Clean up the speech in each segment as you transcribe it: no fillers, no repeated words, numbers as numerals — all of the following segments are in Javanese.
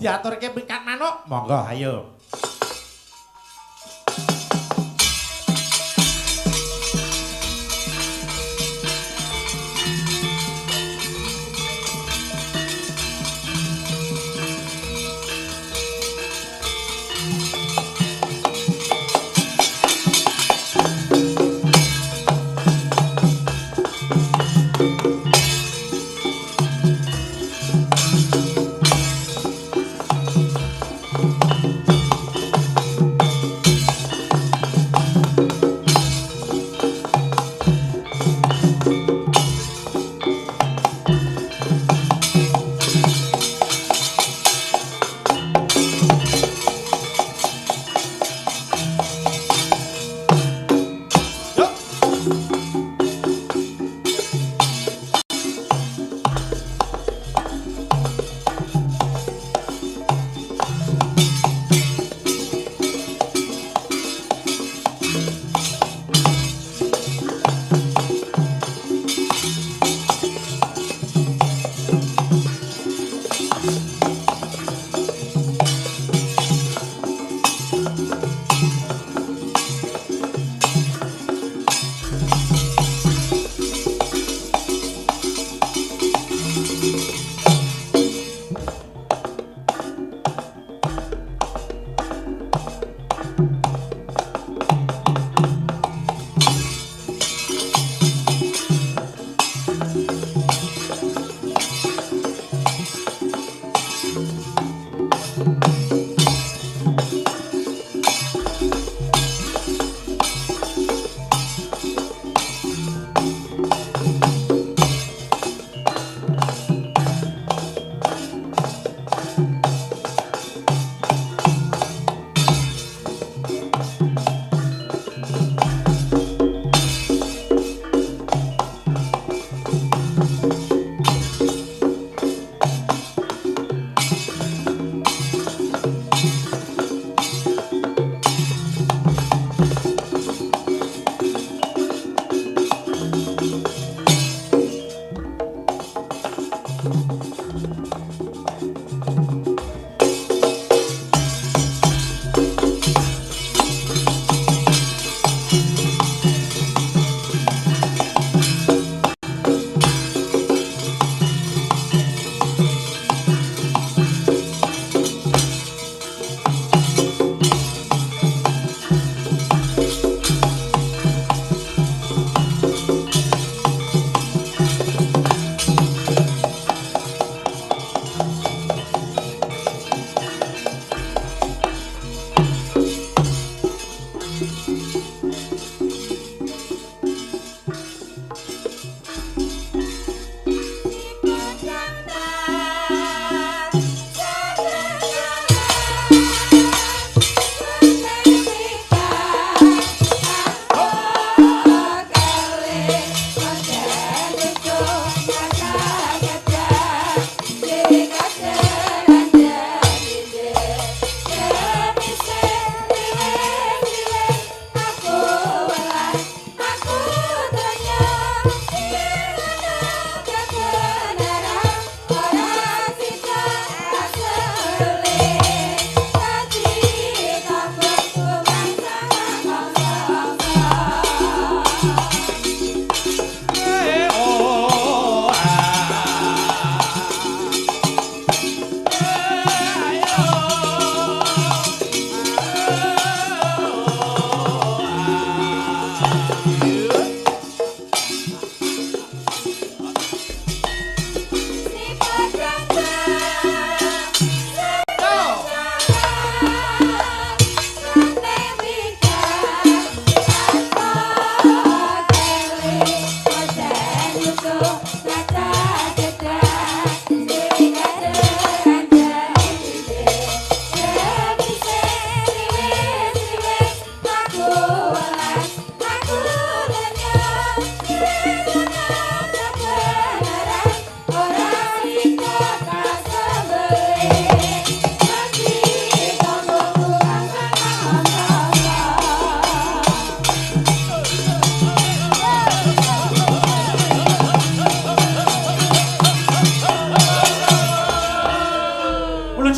diaturke pikat manuk, monggo ayo.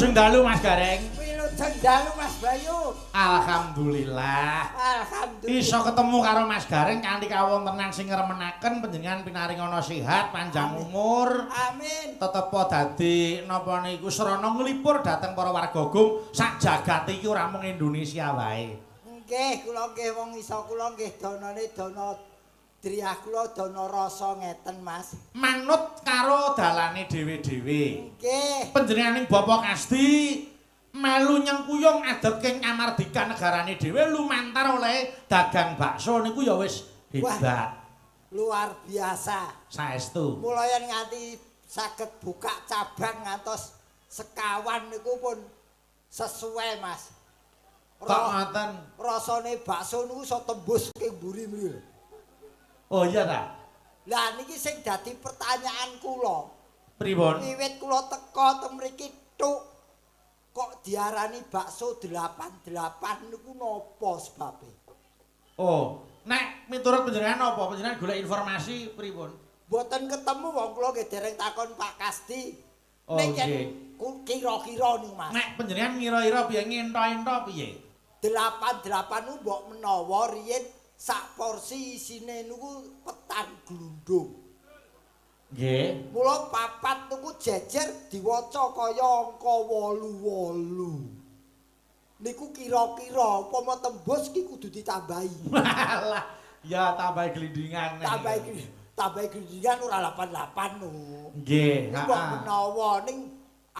wilujeng dalu Mas Gareng. Wilujeng dalu Mas Bayu. Alhamdulillah. Alhamdulillah. Iso ketemu karo Mas Gareng kanthi kawontenan sing ngremenaken panjenengan pinaringana sehat, panjang umur. Amin. Tetepa dadi napa niku srana nglipur dhateng para warga Gung sak jagat iki ora mung Indonesia wae. Nggih, kula nggih wong iso kula nggih danane dana driyah kula dana rasa ngeten Mas. Manut karo dalane dhewe-dhewe. Nggih. Panjenenganing Bapak Kasti melu nyengkuyung adeking kamardikan negarane dhewe lumantar oleh dagang bakso niku ya wis hebat. Wah, luar biasa. Saestu. Mulai nganti saged buka cabang ngantos sekawan niku pun sesuai Mas. Kok ngoten? Rasane bakso niku iso tembus ke mburi mriki. Oh iya ta? Lah niki sing dadi pertanyaan kula. Pripun? Wiwit kula teka teng mriki tuk kok diarani bakso 88 niku napa sebabe? Oh, nek miturut panjenengan apa? Panjenengan golek informasi pripun? Mboten ketemu wong kula nggih dereng takon Pak Kasti. Oh, Nek nggih. kira-kira niku Mas. Nek panjenengan ngira-ira piye ngento-ento piye? 88 niku mbok menawa riyin sak porsi isine niku petan glundung. Nggih. Mula papat niku jejer diwaca kaya angka 88. Niku kira-kira upama tembus ki kudu ditambahi. Walah, ya tambah glindingan. Tambahi glindingan ora 88 no. Nggih, Mbok menawa ning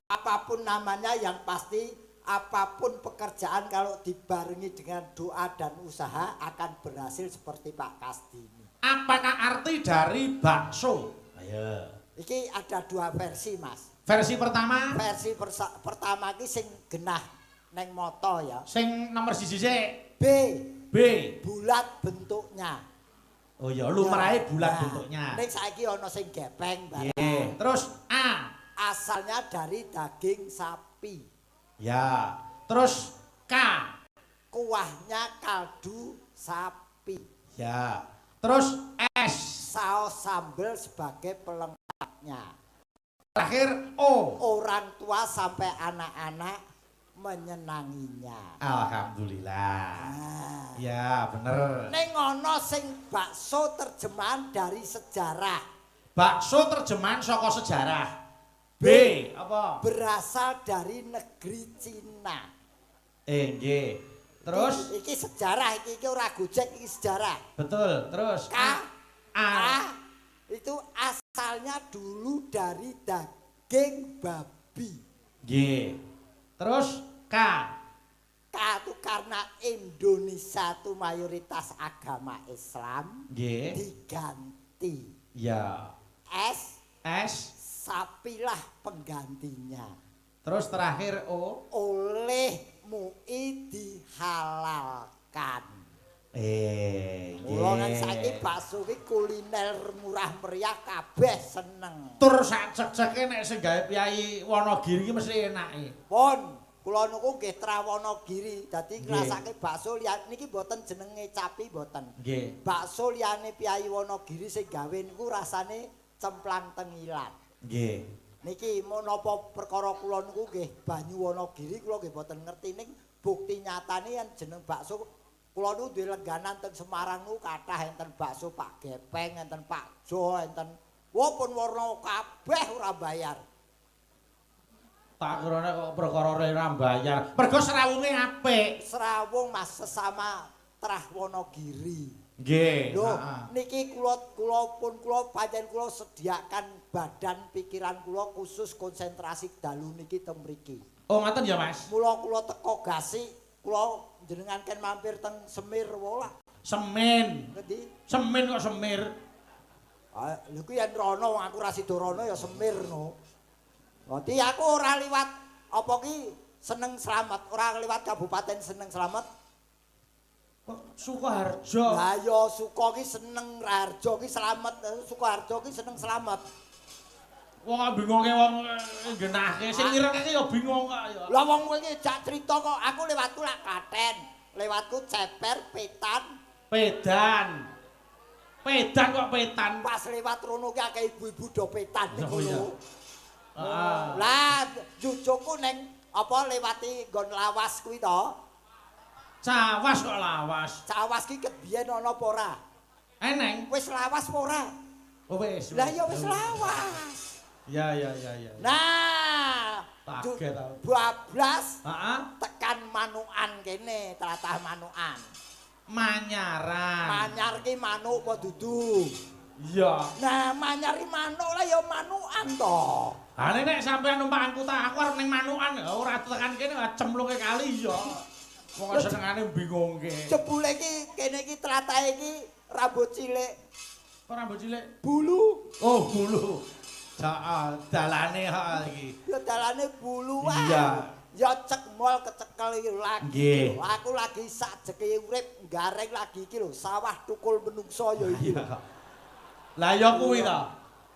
apapun namanya yang pasti apapun pekerjaan kalau dibarengi dengan doa dan usaha akan berhasil seperti Pak Kasti ini. Apakah arti dari bakso? Ayo. Iki ada dua versi, Mas. Versi pertama? Versi pertama iki sing genah neng moto ya. Sing nomor siji sik. B. B. Bulat bentuknya. Oh ya, lumrahe bulat Nah, bentuknya. Ning saiki ana sing gepeng barang. Nggih. Terus A. Asalnya dari daging sapi. Ya. Terus K. Kuahnya kaldu sapi. Ya. Terus S. Saus sambal sebagai pelengkapnya. Terakhir O. Orang tua sampai anak-anak menyenanginya. Alhamdulillah. Nah. Ya, bener. Ning ana sing bakso terjemahan dari sejarah. Bakso terjemahan saka sejarah. B. Apa? Berasal dari negeri Cina. Nggih. Terus Iki sejarah, iki ora gojek, iki sejarah. betul. Terus K. Itu asalnya dulu dari daging babi. G. Terus K. K itu karena Indonesia itu mayoritas agama Islam. G. Diganti. Ya. S. S. Sapilah penggantinya. Terus terakhir O. Oleh MUI dihalalkan. Nggih. Mula saiki bakso ki kuliner murah meriah kabeh seneng. Tur sak cek-ceke nek sing gawe Piyai Wonogiri iki mesti enake. Pun kula niku nggih Trawonogiri. Dadi Nggih. ngrasake bakso liyan niki mboten jenenge capi mboten. Nggih. Bakso liyane Piyai Wonogiri sing gawe niku rasane cemplang tengilan. Nggih. Niki menapa perkara kula niku nggih banyu Wonogiri kula nggih mboten ngerti ning bukti nyatane yen jeneng bakso kula niku duwe lengganan teng Semarang niku kathah enten bakso Pak Gepeng, enten Pak Jo, enten pun warna kabeh ora bayar. Tak kirane kok perkara ora bayar. Mergo serawunge apik. Serawung Mas sesama Trah Wonogiri. Nggih. Lho, niki kula pancen kula sediakan badan pikiran kula khusus konsentrasi dalu niki teng mriki. Oh, ngoten ya, Mas. Mula kula teko Gasik, kula jenengan ken mampir teng Semir wola. Semen. Ngendi? Semen kok Semir. Ah, lho kuwi yen rono wong aku ra sida rono ya Semir no. Dadi aku ora liwat apa ki Seneng Slamet, ora liwat Kabupaten Seneng Slamet. Sukoharjo. Lah ya Suko ki seneng Raharjo ki slamet, Sukoharjo ki seneng slamet. Wong bingunge wong genahke sing ngirenge ya bingung kok ya. Lah wong kowe iki jak crita kok aku lewatku lak Klaten, lewatku Ceper, Petan. Pedan. Pedan kok Petan. Pas lewat rono ki akeh ibu-ibu do Petan niku Oh, iya. lho. Lah jujuku ning apa lewati nggon lawas kuwi to? Cawas kok lawas. Cawas ki ket biyen ana apa ora? Eneng. Wis lawas apa ora? Oh wis. Lah ya wis lawas. Ya. Nah, kaget aku. bablas Heeh. tekan manukan kene, tlatah manukan. Manyaran. Manyar ki manuk apa dudu? Iya. Nah, manyari manuk lah ya manukan to. Ha nek sampean numpak angkutan aku arep ning manukan ora tekan kene cemplunge kali ya. Wong senengane bingungke. Jebule ki kene iki tlatah iki rambut cilik. Kok rambut cilik? Bulu. Oh, bulu. Heeh, dalane iki. Ya dalane bulu wae. Iya. Ya cek mall kecekel iki lagi. Nggih. Aku lagi sajeke urip gareng lagi iki lho, sawah tukul menungso ya iki. Lah ya kuwi to.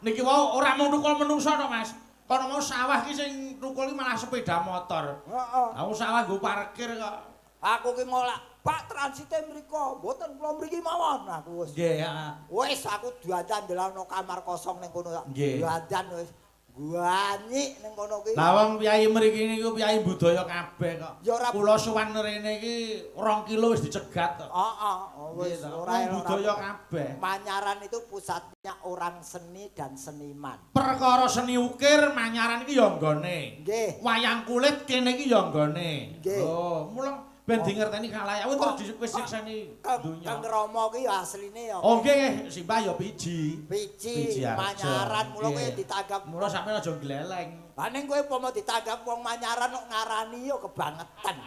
Niki wau ora mung tukul menungso to, Mas. Kono mau sawah ki sing tukul malah sepeda motor. Heeh. Aku sawah nggo parkir kok. Aku ki ngolak, Pak transite mriko, mboten kula mriki mawon aku wis. Nggih, heeh. Wis aku duadan ndelokno kamar kosong ning kono. Nggih. Duadan wis. Guanyik ning kono ki. Lah wong piyai mriki niku piyai budaya kabeh kok. Ya ora Kula suwan rene iki 2 kilo wis dicegat kok. Heeh, wis ora budaya kabeh. Manyaran itu pusatnya orang seni dan seniman. Perkara seni ukir Manyaran iki ya nggone. Nggih. Wayang kulit kene iki ya nggone. Nggih. Oh, mulang ben di ngerteni khalayak terus wis sikseni dunya. Kang Rama ki ya asline ya. Oh nggih, Simbah ya biji. Biji Arjo. Manyaran mula kowe Nggih. ditanggap. Mula sampeyan aja gleleng. Lah ning kowe upama ditanggap wong Manyaran kok ngarani ya kebangetan.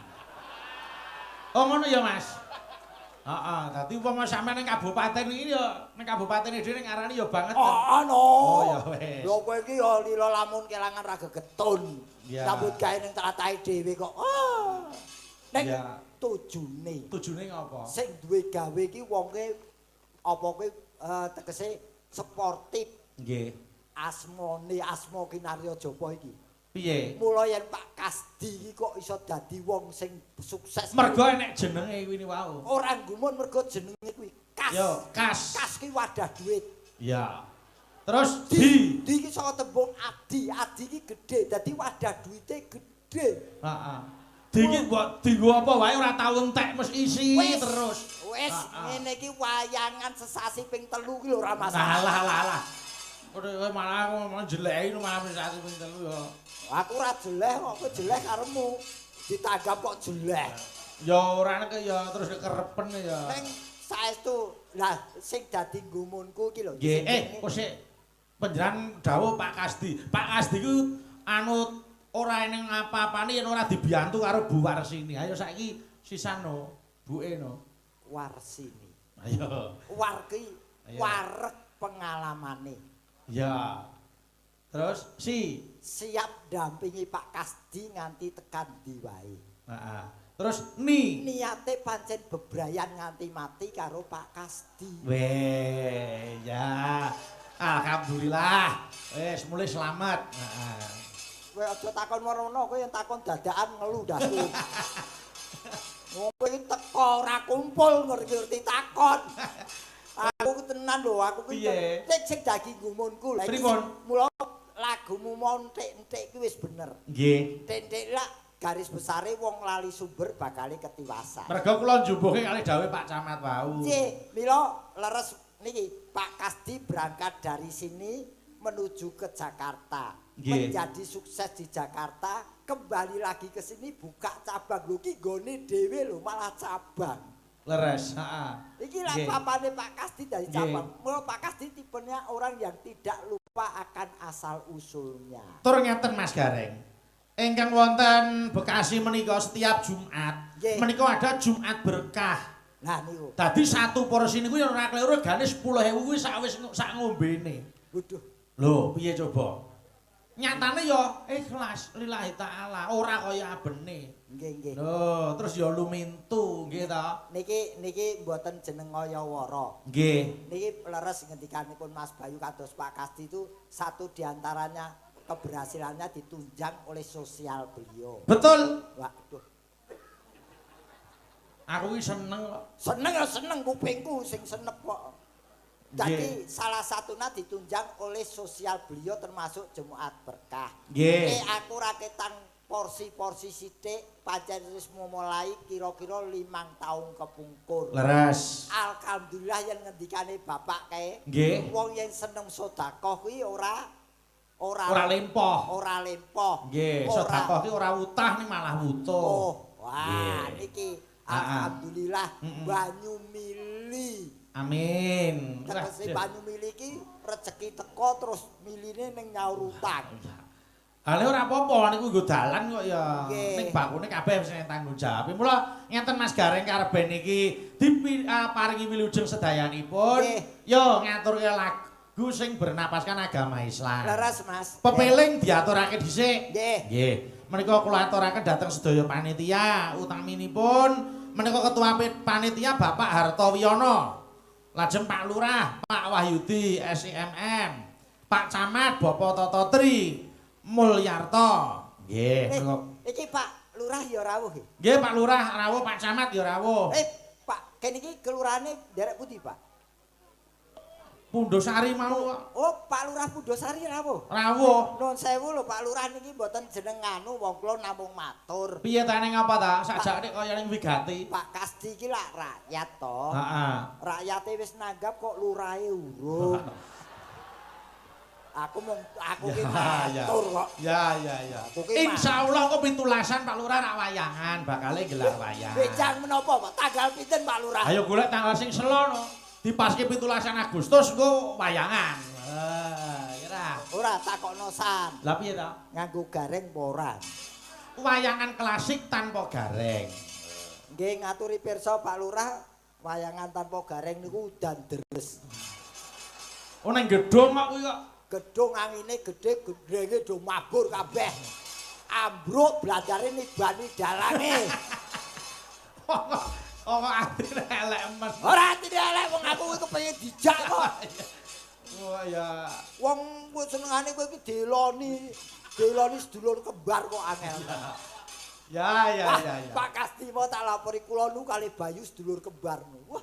Oh ngono ya, Mas. Heeh, dadi upama sampeyan ning kabupaten iki ya ning kabupaten dhewe ngarani ya banget. Oh, no. Oh ya wis. Lho kowe iki ya lila lamun kelangan ra gegetun. Ya. Sambut gawe ning tratahe dhewe kok. Oh. Ning Ya. tujune. Tujune ngopo? Sing duwe gawe iki wonge apa kowe tegese sportif. Nggih. Asma Kinarya Japa iki. Piye? Mula yen Pak Kasdi iki kok iso dadi wong sing sukses. Mergo enek jenenge kuwi wau. Ora gumun mergo jenenge kuwi Kas. Yo, kas. Kas ki wadah duit. Ya. Terus di. Di iki saka tembung adi. Adi iki gedhe, dadi wadah duite gedhe. Heeh. Diki mbok dienggo apa wae ora tau entek mesti isi terus. Wis ngene iki wayangan sesasi ping 3 ki lho ora Alah masalah. alah. Kowe malah ngomong jeleki malah sesasi ping 3 ya. Aku ora jeleh kok, kowe jeleh karemu. Ditanggap kok jeleh. Ya ora nek ya terus kerepen ya. Ning saestu lah sing dadi gumunku iki lho. Nggih, kok sik panjenengan dawuh Pak Kasdi. Pak Kasdi ku anu ora eneng apa-apane yen ora dibiyantu karo Bu Warsini. Ayo saiki sisano, buke no. Warsini. Ayo. War ki Ayo. wareg pengalamane. Ya. Terus Siap dampingi Pak Kasdi nganti tekan ndi wae. Heeh. Terus ni. Niate pancen bebrayan nganti mati karo Pak Kasdi. Weh, ya. Alhamdulillah. Wis mulai selamat. Heeh. Kowe aja takon merono, kowe yen takon dadakan ngelu dasku. Wong kowe iki teko ora kumpul ngerti-ngerti takon. Aku tenan lho, aku ki Piye? sing dadi gumunku. Lah iki Pripun? mula lagumu montik-entik ki wis bener. Nggih. Entik lah garis besare wong lali sumber bakal ketiwasan. Mergo kula njumbuke kali dawuh Pak Camat wau. Nggih, mila leres niki Pak Kasdi berangkat dari sini menuju ke Jakarta. Nggih. Menjadi sukses di Jakarta, kembali lagi ke sini buka cabang. Lho ki nggone dhewe lho malah cabang. Leres, heeh. Iki lah Nggih. papane Pak Kasdi dari Nggih. cabang. Mula Pak Kasdi tipenya orang yang tidak lupa akan asal usulnya. Tur ngeten Mas Gareng. Ingkang wonten Bekasi menika setiap Jumat. Nggih. Menika ada Jumat berkah. Nah niku. Dadi satu porsi niku yen ora kleru regane 10.000 kuwi sak ngombene. Waduh. Lho, piye coba? Nyatane ya ikhlas lillahi taala, ora kaya abene. Nggih, nggih. Lho, terus ya lumintu nggih ta? Niki mboten jeneng ngayawara. Nggih. Niki leres ngendikanipun Mas Bayu kados Pak Kasdi itu satu diantaranya keberhasilannya ditunjang oleh sosial beliau. Betul. Waduh, Aku ki seneng kok. seneng ya seneng kupingku sing senep kok. Jadi salah satunya ditunjang oleh sosial beliau termasuk Jumat Berkah. Nggih. Aku raketan porsi-porsi sithik pancen wis mulai kira-kira 5 taun kepungkur. Leres. Alhamdulillah yen ngendikane bapak kae. Nggih. Wong yen seneng sedekah kuwi ora lempoh. Ora lempoh. Nggih, sedekah ki ora utah ning malah wutuh. Oh, wah niki alhamdulillah banyu mili. Amin. Tegese banyu mili iki rezeki teko terus miline ning nyaur utang. Hale ora apa-apa niku nggo dalan kok ya. Nggih. Ning bakune kabeh wis tanggung jawab. Mula ngenten Mas Gareng kareben iki diparingi wilujeng sedayanipun. Yo ngaturke lagu sing bernapaskan agama Islam. Leres Mas. Pepeling diaturake dhisik. Nggih. Nggih. Menika kula aturaken dhateng sedaya panitia utaminipun menika ketua panitia Bapak Hartowiyono. Lajeng Pak Lurah, Pak Wahyudi SIMM, Pak Camat Bapak Tototri Mulyarto. Nggih, Iki Pak Lurah ya rawuh. nggih Pak Lurah rawuh, Pak Camat ya rawuh. Pak, kene iki kelurahane derek pundi, Pak? Pundosari mau. Oh, Pak Lurah Pundosari rawuh. Rawuh. Nuwun sewu lho Pak Lurah niki mboten jeneng anu wong kula namung matur. Piye ta ning apa ta? Sakjane kaya ning wigati. Pak Kasdi iki lak rakyat to. Heeh. Rakyate wis nanggap kok lurahe urung. Aku ki matur kok. Ya. Aku ki Insyaallah kok 17-an Pak Lurah rak wayangan, bakale gelar wayang. Becang menapa, Pak? Tanggal pinten Pak Lurah? Ayo golek tanggal sing selono. Dipaske 17-an Agustus engko wayangan. Kira. Ora takokno san. Lah piye ta? Nganggo gareng apa ora? Wayangan klasik tanpa gareng. Nggih ngaturi pirsa Pak Lurah, wayangan tanpa gareng niku udan deres. Oh nang gedhong kok kuwi kok. Gedung angine gedhe, gedhenge do mabur kabeh. Ambruk bladare nibani dalange. Oh atine elek men. Ora atine elek wong aku kuwi kepengin dijak kok. Oh ya. Wong kuwi senengane kowe iki deloni sedulur kembar kok angel. Ya. Pak Kastima tak lapori kula nu kali Bayu sedulur kembar nu. Wah,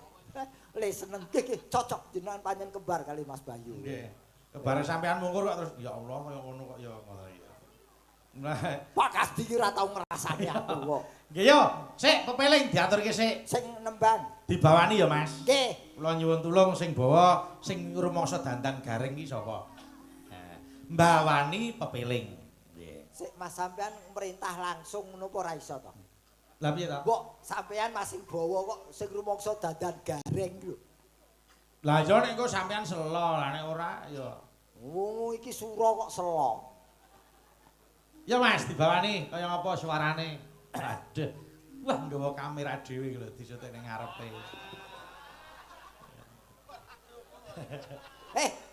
le seneng nggih cocok jenengan panjen kembar kali Mas Bayu. Nggih. Kebare sampean mungkur kok terus ya Allah kaya ngono kok ya ngono ya. Nah, Pak Kasdi ki ora tau ngrasani aku kok. nggih yo, sik pepeling diaturke sik. Sing nembang. Dibawani ya, Mas. Nggih. Kula nyuwun tulung sing bawa sing rumangsa dandan garing ki sapa? Mbawani pepeling. Nggih. Sik Mas sampean merintah langsung ngono apa ora iso to? Lah piye ta? Mbok sampean masing bawa kok sing rumangsa dandan garing lho. Lah ya nek engko sampean selo, lah nek ora ya. Oh, iki sura kok selo. Ya Mas, dibawani kaya ngapa suarane. Aduh. Wah, nggawa kamera dhewe lho disutik ning ngarepe.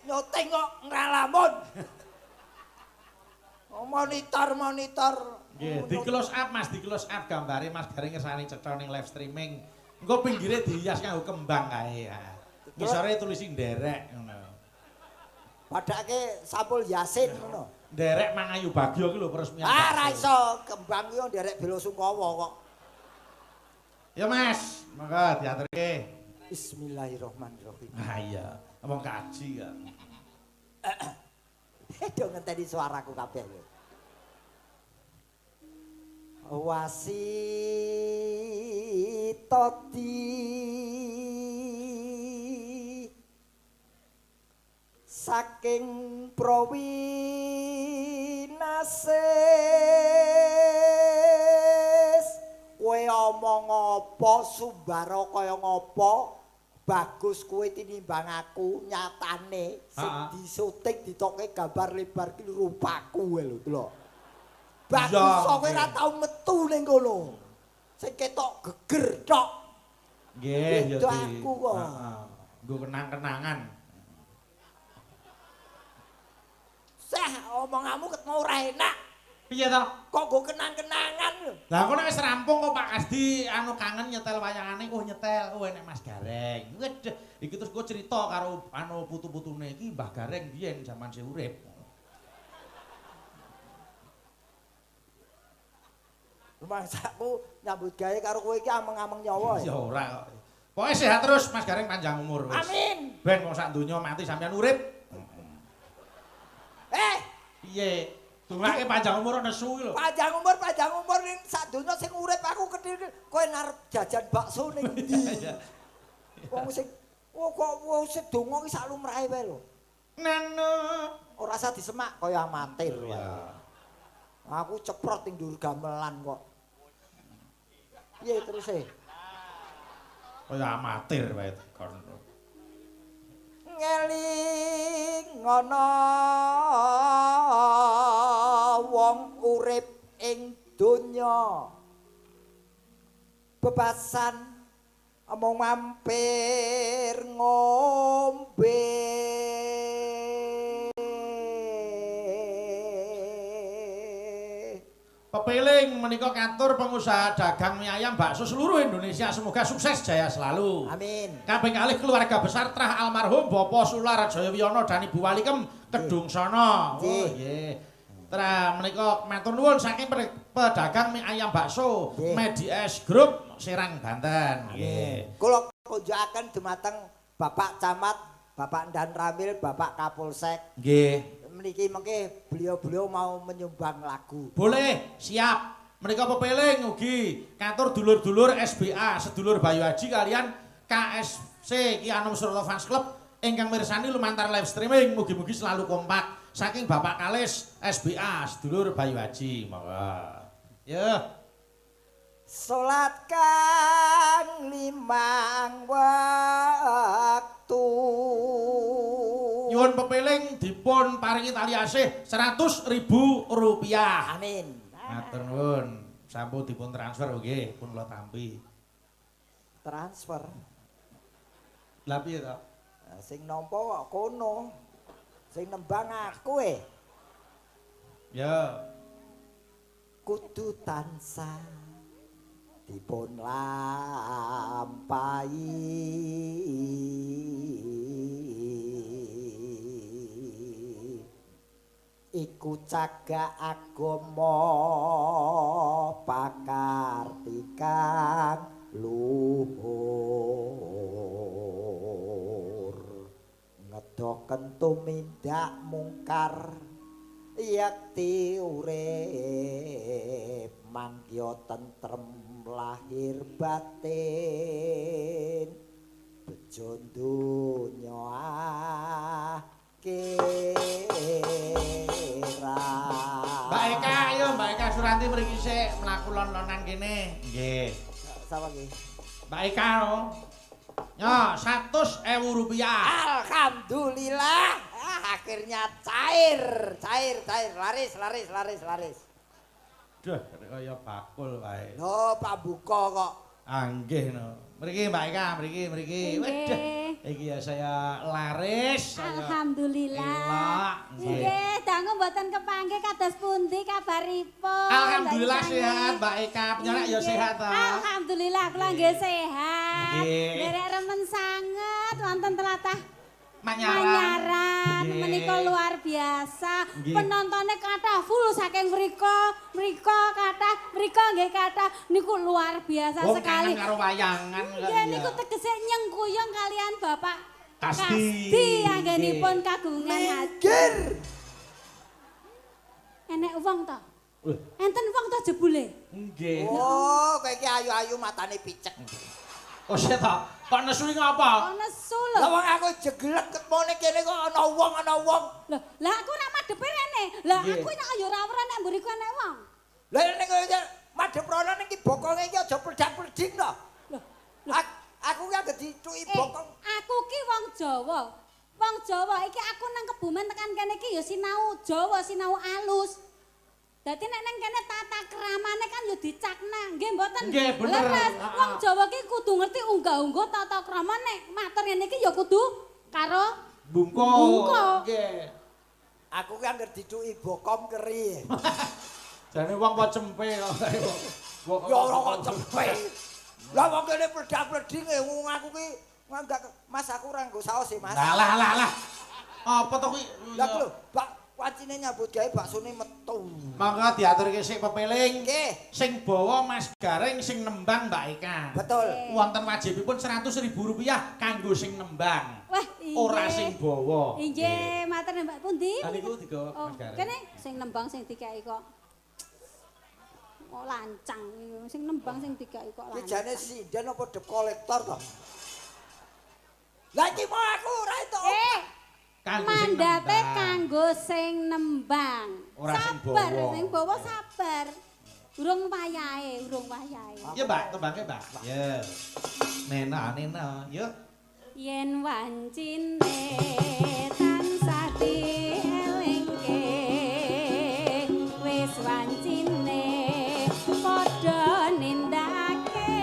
Nyoting kok ngralamun. Monitor. Nggih, di close up Mas, di close up gambare Mas Garing ngersani cetha ning live streaming. Engko pinggire dihias kanggo kembang kae. Ngisore tulisi nderek ngono. Padake sampul Yasin ngono. Nderek Mangayu Bagyo ki lho peresmian. Ra iso kembang ki nderek Bela Sungkawa kok. Ya Mas, monggo diaturke. Bismillahirrahmanirrahim. Ah iya, wong kaji ya. Do ngenteni suaraku kabeh lho. Wasitoti saking Prawinasis kowe omong apa sumbara kaya ngapa bagus kowe tinimbang aku nyatane sing disuting ditokke gambar lebar ki rupaku lho lho bagus kowe ora tau metu ning kono sing ketok geger tok nggih ya aku kok nggo kenang-kenangan. Omonganmu ket mau ora enak. Piye to? Kok nggo kenang-kenangan lho. Lah kok nek wis rampung kok Pak Kasdi anu kangen nyetel wayangane nyetel enek Mas Gareng. Waduh, iki terus kok cerita karo anu putu-putune iki Mbah Gareng biyen jaman si urip. Rumangsaku nyambut gawe karo kowe iki ameng-ameng nyawa ya. Ya ora kok. Pokoke sehat terus Mas Gareng panjang umur wis. Amin. Ben wong sak donya mati sampean urip. Eh, Piye? Dongake panjang umur nesu iki lho. Panjang umur ning sadonya sing urip aku kedhil kowe arep jajan bakso ning ndi? Wong sing kok wong sedonga ki sak lumrahe wae lho. Neno. Ora usah disemak kaya amatir wae. Aku ceprot ning dhuwur gamelan kok. Piye teruse? Kaya amatir wae tekan. Ngeling ana wong urip ing donya bebasan amung mampir ngombe Pepiling menika katur pengusaha dagang mie ayam bakso seluruh Indonesia semoga sukses jaya selalu. Amin. Kaping kalih keluarga besar trah almarhum Bapak Sular Jayawiyana dan Ibu Walikem Kedung Sono. Oh nggih. Trah menika matur nuwun saking pedagang mie ayam bakso Medies Group Serang Banten. Nggih. Kula kunjukaken dumateng Bapak Camat, Bapak Dan Ramil, Bapak Kapolsek. Nggih. Meniki mengke beliau-beliau mau menyumbang lagu. Boleh, siap. Menika pepeling ugi katur dulur-dulur SBA, sedulur Bayu Haji kalian KSC Ki Anom Surata Fans Club ingkang mirsani lumantar live streaming mugi-mugi selalu kompak. Saking Bapak Kalis SBA, sedulur Bayu Haji. Monggo. Ya. Salat kang limang waktu. Nyuwun pepeling dipun paringi tali asih Rp100.000. Amin. Matur nuwun. Sampun dipun transfer nggih, pun kula tampi. Transfer. Lah piye to? Sing nampa kok kono. Sing nembang aku Ya. kudu tansah dipun lampahi iku cagak agama pakartikan luhur ngedoken tumindak mungkar yakti urip mangya tentrem lahir batin bejo donya akhirat. Mbak Eka, ayo Mbak Eka Suranti mriki sik mlaku lon-lonan kene. Nggih. Sapa ki? Mbak Eka no. Yo, Rp100.000. Alhamdulillah. Akhirnya cair, laris. Duh, kaya bakul wae. No, pambuka kok. Nggih no. Mriki Mbak Eka, mriki. Waduh, iki ya saya laris. Alhamdulillah. Nggih, dangu mboten kepanggih kados pundi kabaripun? Alhamdulillah sehat Mbak Eka, penyerak ya sehat to. Alhamdulillah kula nggih sehat. Nggih. Derek remen sanget wonten tlatah Manyaran. Nggih. menika luar biasa. Nggih. Penontonnya kathah full saking mriko kathah, mriko nggih kathah. Niku luar biasa Wong sekali. kangen karo wayangan kok. Nggih niku tegese nyengkuyung kalian Bapak Kasti. anggenipun kagungan hati. Minggir. Enek wong to? Enten wong to jebule? Nggih. Oh, kowe iki ayu-ayu matane picek. Oh, set to. Kok nesu ngapa? Oh nesu Lah lho. wong aku jeglek ketmone kene kok ana wong. Lho, lah aku nek madhep rene. Lah Nggih. aku nek ya ora ora nek mburiku enek wong. Lah nek kowe madhep rono ning iki bokonge iki aja pledak-pleding to. Lho, Aku ki anggere dicuki bokong. aku ki wong Jawa. Wong Jawa iki aku nang Kebumen tekan kene iki ya sinau Jawa, sinau alus. Dadi nek nang kene tata keramane kan ya dicakna, nggih mboten? Nggih, bener. Leres, wong Jawa ki kudu ngerti unggah-ungguh tata krama nek matur ngene iki ya kudu karo Bungko. Bungko. Nggih. Aku ki anggere dicuki bokom keri. Jane wong kok cempe kok. Ya ora kok cepet. Lah wong kene pledak-pleding wong aku ki nganggak Mas aku ora nggo saos e Mas. Lah. Apa to kuwi? Lah lho, Pak wacine nyambut gawe baksone metu. Monggo diaturke sik pepeling. Nggih. Sing bawa Mas Garing sing nembang Mbak Eka. Betul. Wonten wajibipun Rp100.000 kanggo sing nembang. Wah, iya. Ora sing bawa. Inggih, matur Mbak pundi? Lah niku digawa Oh, Mas Garing. kene sing nembang sing dikai kok. Kok lancang sing nembang sing dikai kok Ki lancang. jane sinden apa dep kolektor to? Lah iki mau aku ora entuk. Kanggo sing Mandate nembang. kanggo sing nembang. Ora sing sabar, bawa. sing bawa sabar. Urung wayahe, urung wayahe. Ya Mbak, tembangke Mbak. Ya. Nena, yuk. Yen wancine tansah dielingke wis wancine padha nindakake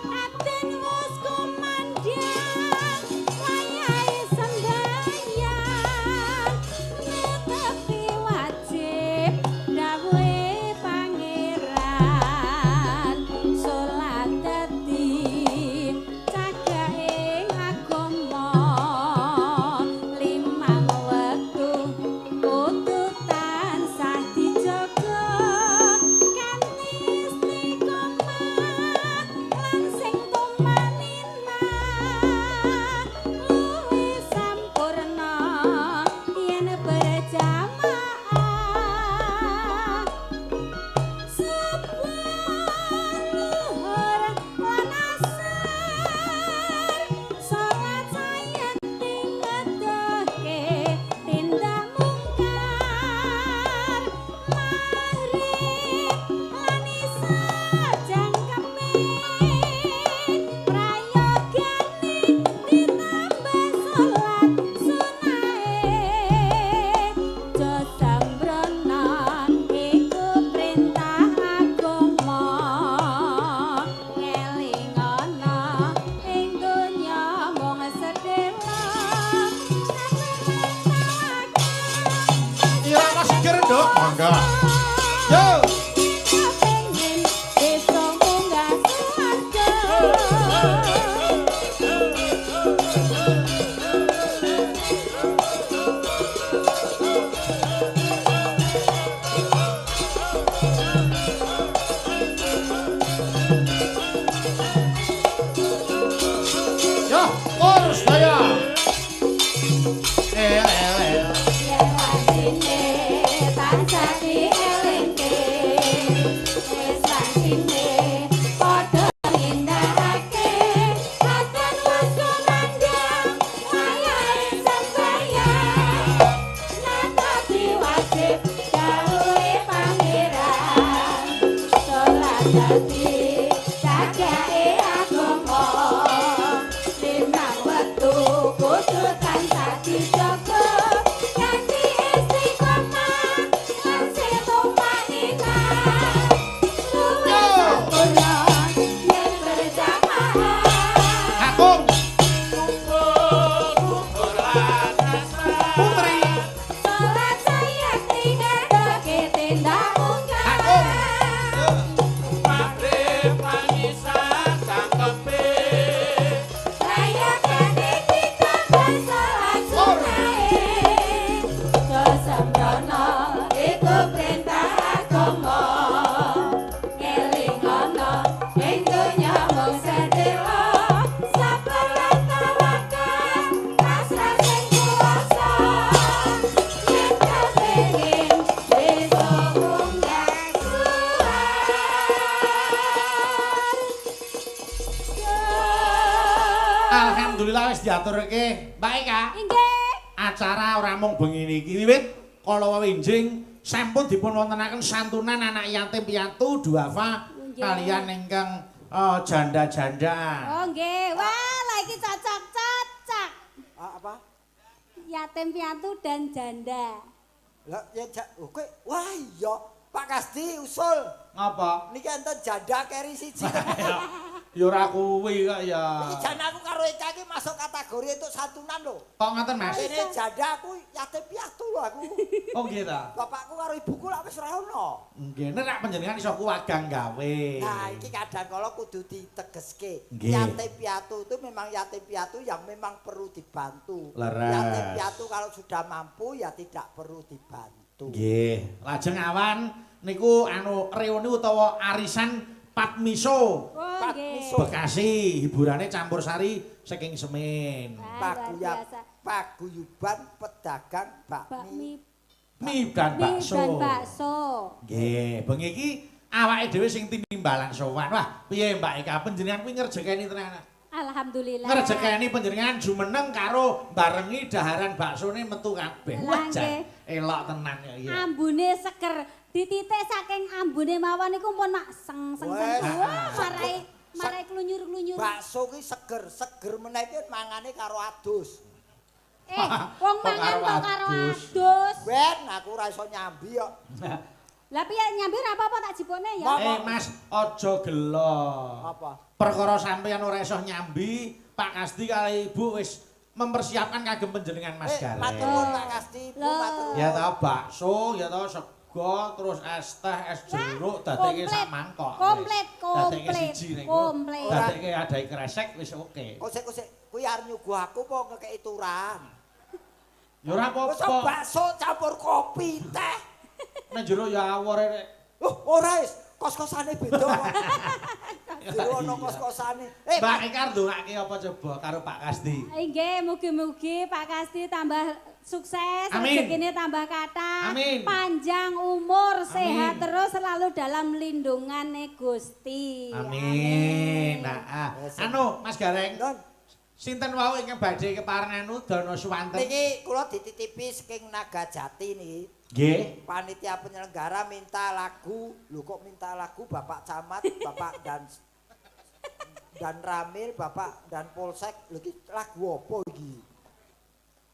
aden wis kumandhang wayahe sembahyang netepi wajib dawuhe pangeran salat dadi cagake agama limang wektu kudu tansah dijaga kanthi istiqomah lan sing tumanina luwih sampurna yen berjamaah luhur lan asar salat sayat ngedohke tindak mungkar maghrib lan isya jangkeme prayogane ditambah salat sunahe aja sambrono iku perintah agama ngelingana ing donya mung sedhela Irama Seger, Nduk. Monggo. Yo. kepengin bisa munggah swarga. Yo, terus daya. Yen wancine tansah dielingke wis wancine padha nindakake adan wis kumandhang wayahe sembahyang netepi wajib dawuhe pangeran salat dadi cagake agama limang wektu kudu tansah dijaga kanthi istiqomah lan sing tumanina luwih sampurna yen berjamaah Agung. Putri. salat sayat ngedohke tindak mungkar rayakane ditambah salat sunahe aja sembrono iku perintah agama ngelingana ing donya mung sedhela sabar lan tawakal pasrah sing kuwasa yen kepengin bisa munggah swarga. Alhamdulillah wis diaturke. Mbak Eka. Inggih. Acara ora mung bengi niki wiwit kala winjing sampun dipun wontenaken santunan anak yatim piatu duafa Nggih. kalian ingkang janda-janda. Oh nggih. Wah, lah iki cocok-cocok. Apa? Yatim piatu dan janda. Lah ya kowe wah iya Pak Kasdi usul Ngapa? niki enten janda keri siji. Ya ora kuwi kok ya. Iki jan aku karo Eka iki masuk kategori untuk santunan lho. Kok ngoten Mas? Ini janda aku yatim piatu lho aku. Oh nggih ta. Bapakku karo ibuku lak wis ora ono. Nggih, nek panjenengan iso kuwagang gawe. Nah, iki kadang kala kudu ditegeske. Nggih. Yatim piatu itu memang yatim piatu yang memang perlu dibantu. Leres. Yatim piatu kalau sudah mampu ya tidak perlu dibantu. Nggih, lajeng awan niku reuni utawa arisan Patmiso. Oh, nggih. Bekasi, hiburane campur sari saking Semin. Paguyuban pedagang bakmi. Mie dan bakso. Dan bakso. Nggih, bengi iki awake dhewe sing tinimbalan sowan. Wah, piye Mbak Eka panjenengan kuwi ngrejekeni tenan. Alhamdulillah. Ngrejekeni panjenengan jumeneng karo barengi daharan baksone metu kabeh. Wah, jan elok tenan ya iya. Ambune seger. Dititik saking ambune mawon niku pun mak seng. Wah, marai klunyur-klunyur. Bakso ki seger meneh ki mangane karo adus. Wong mangan kok karo adus. Ben aku ora iso nyambi kok. Lah piye nyambi ora apa-apa tak jipone ya. Mas, aja gelo. Apa? Perkara sampeyan ora iso nyambi, Pak Kasdi kali Ibu wis mempersiapkan kagem panjenengan Mas Gareng. Matur nuwun Pak Kasdi, Ibu matur nuwun. Ya ta bakso, ya ta sego, terus es teh, es jeruk, dadekke sak mangkok. Komplit. Dadekke adahi kresek wis oke. Kosek kuwi arep nyuguh aku apa ngekeki turan? Ya ora Wis apa-apa. bakso campur kopi teh. Nek jero ya awore rek. Ora wis, kos-kosane beda kok. Jero ono kos-kosane. Mbak Eka ndongake apa coba karo Pak Kasdi? Nggih, mugi-mugi Pak Kasdi tambah sukses, Amin. rezekine tambah kathah, Amin. panjang umur, Amin. sehat terus selalu dalam lindungane Gusti. Amin. Nah, Mas Gareng, Nun, sinten wau ingkang badhe keparengan dana swanten? niki kula dititipi saking Nagajati niki. Nggih. Panitia penyelenggara minta lagu, lho kok minta lagu Bapak Camat, Bapak dan Ramil, Bapak dan Polsek, lho iki lagu apa iki?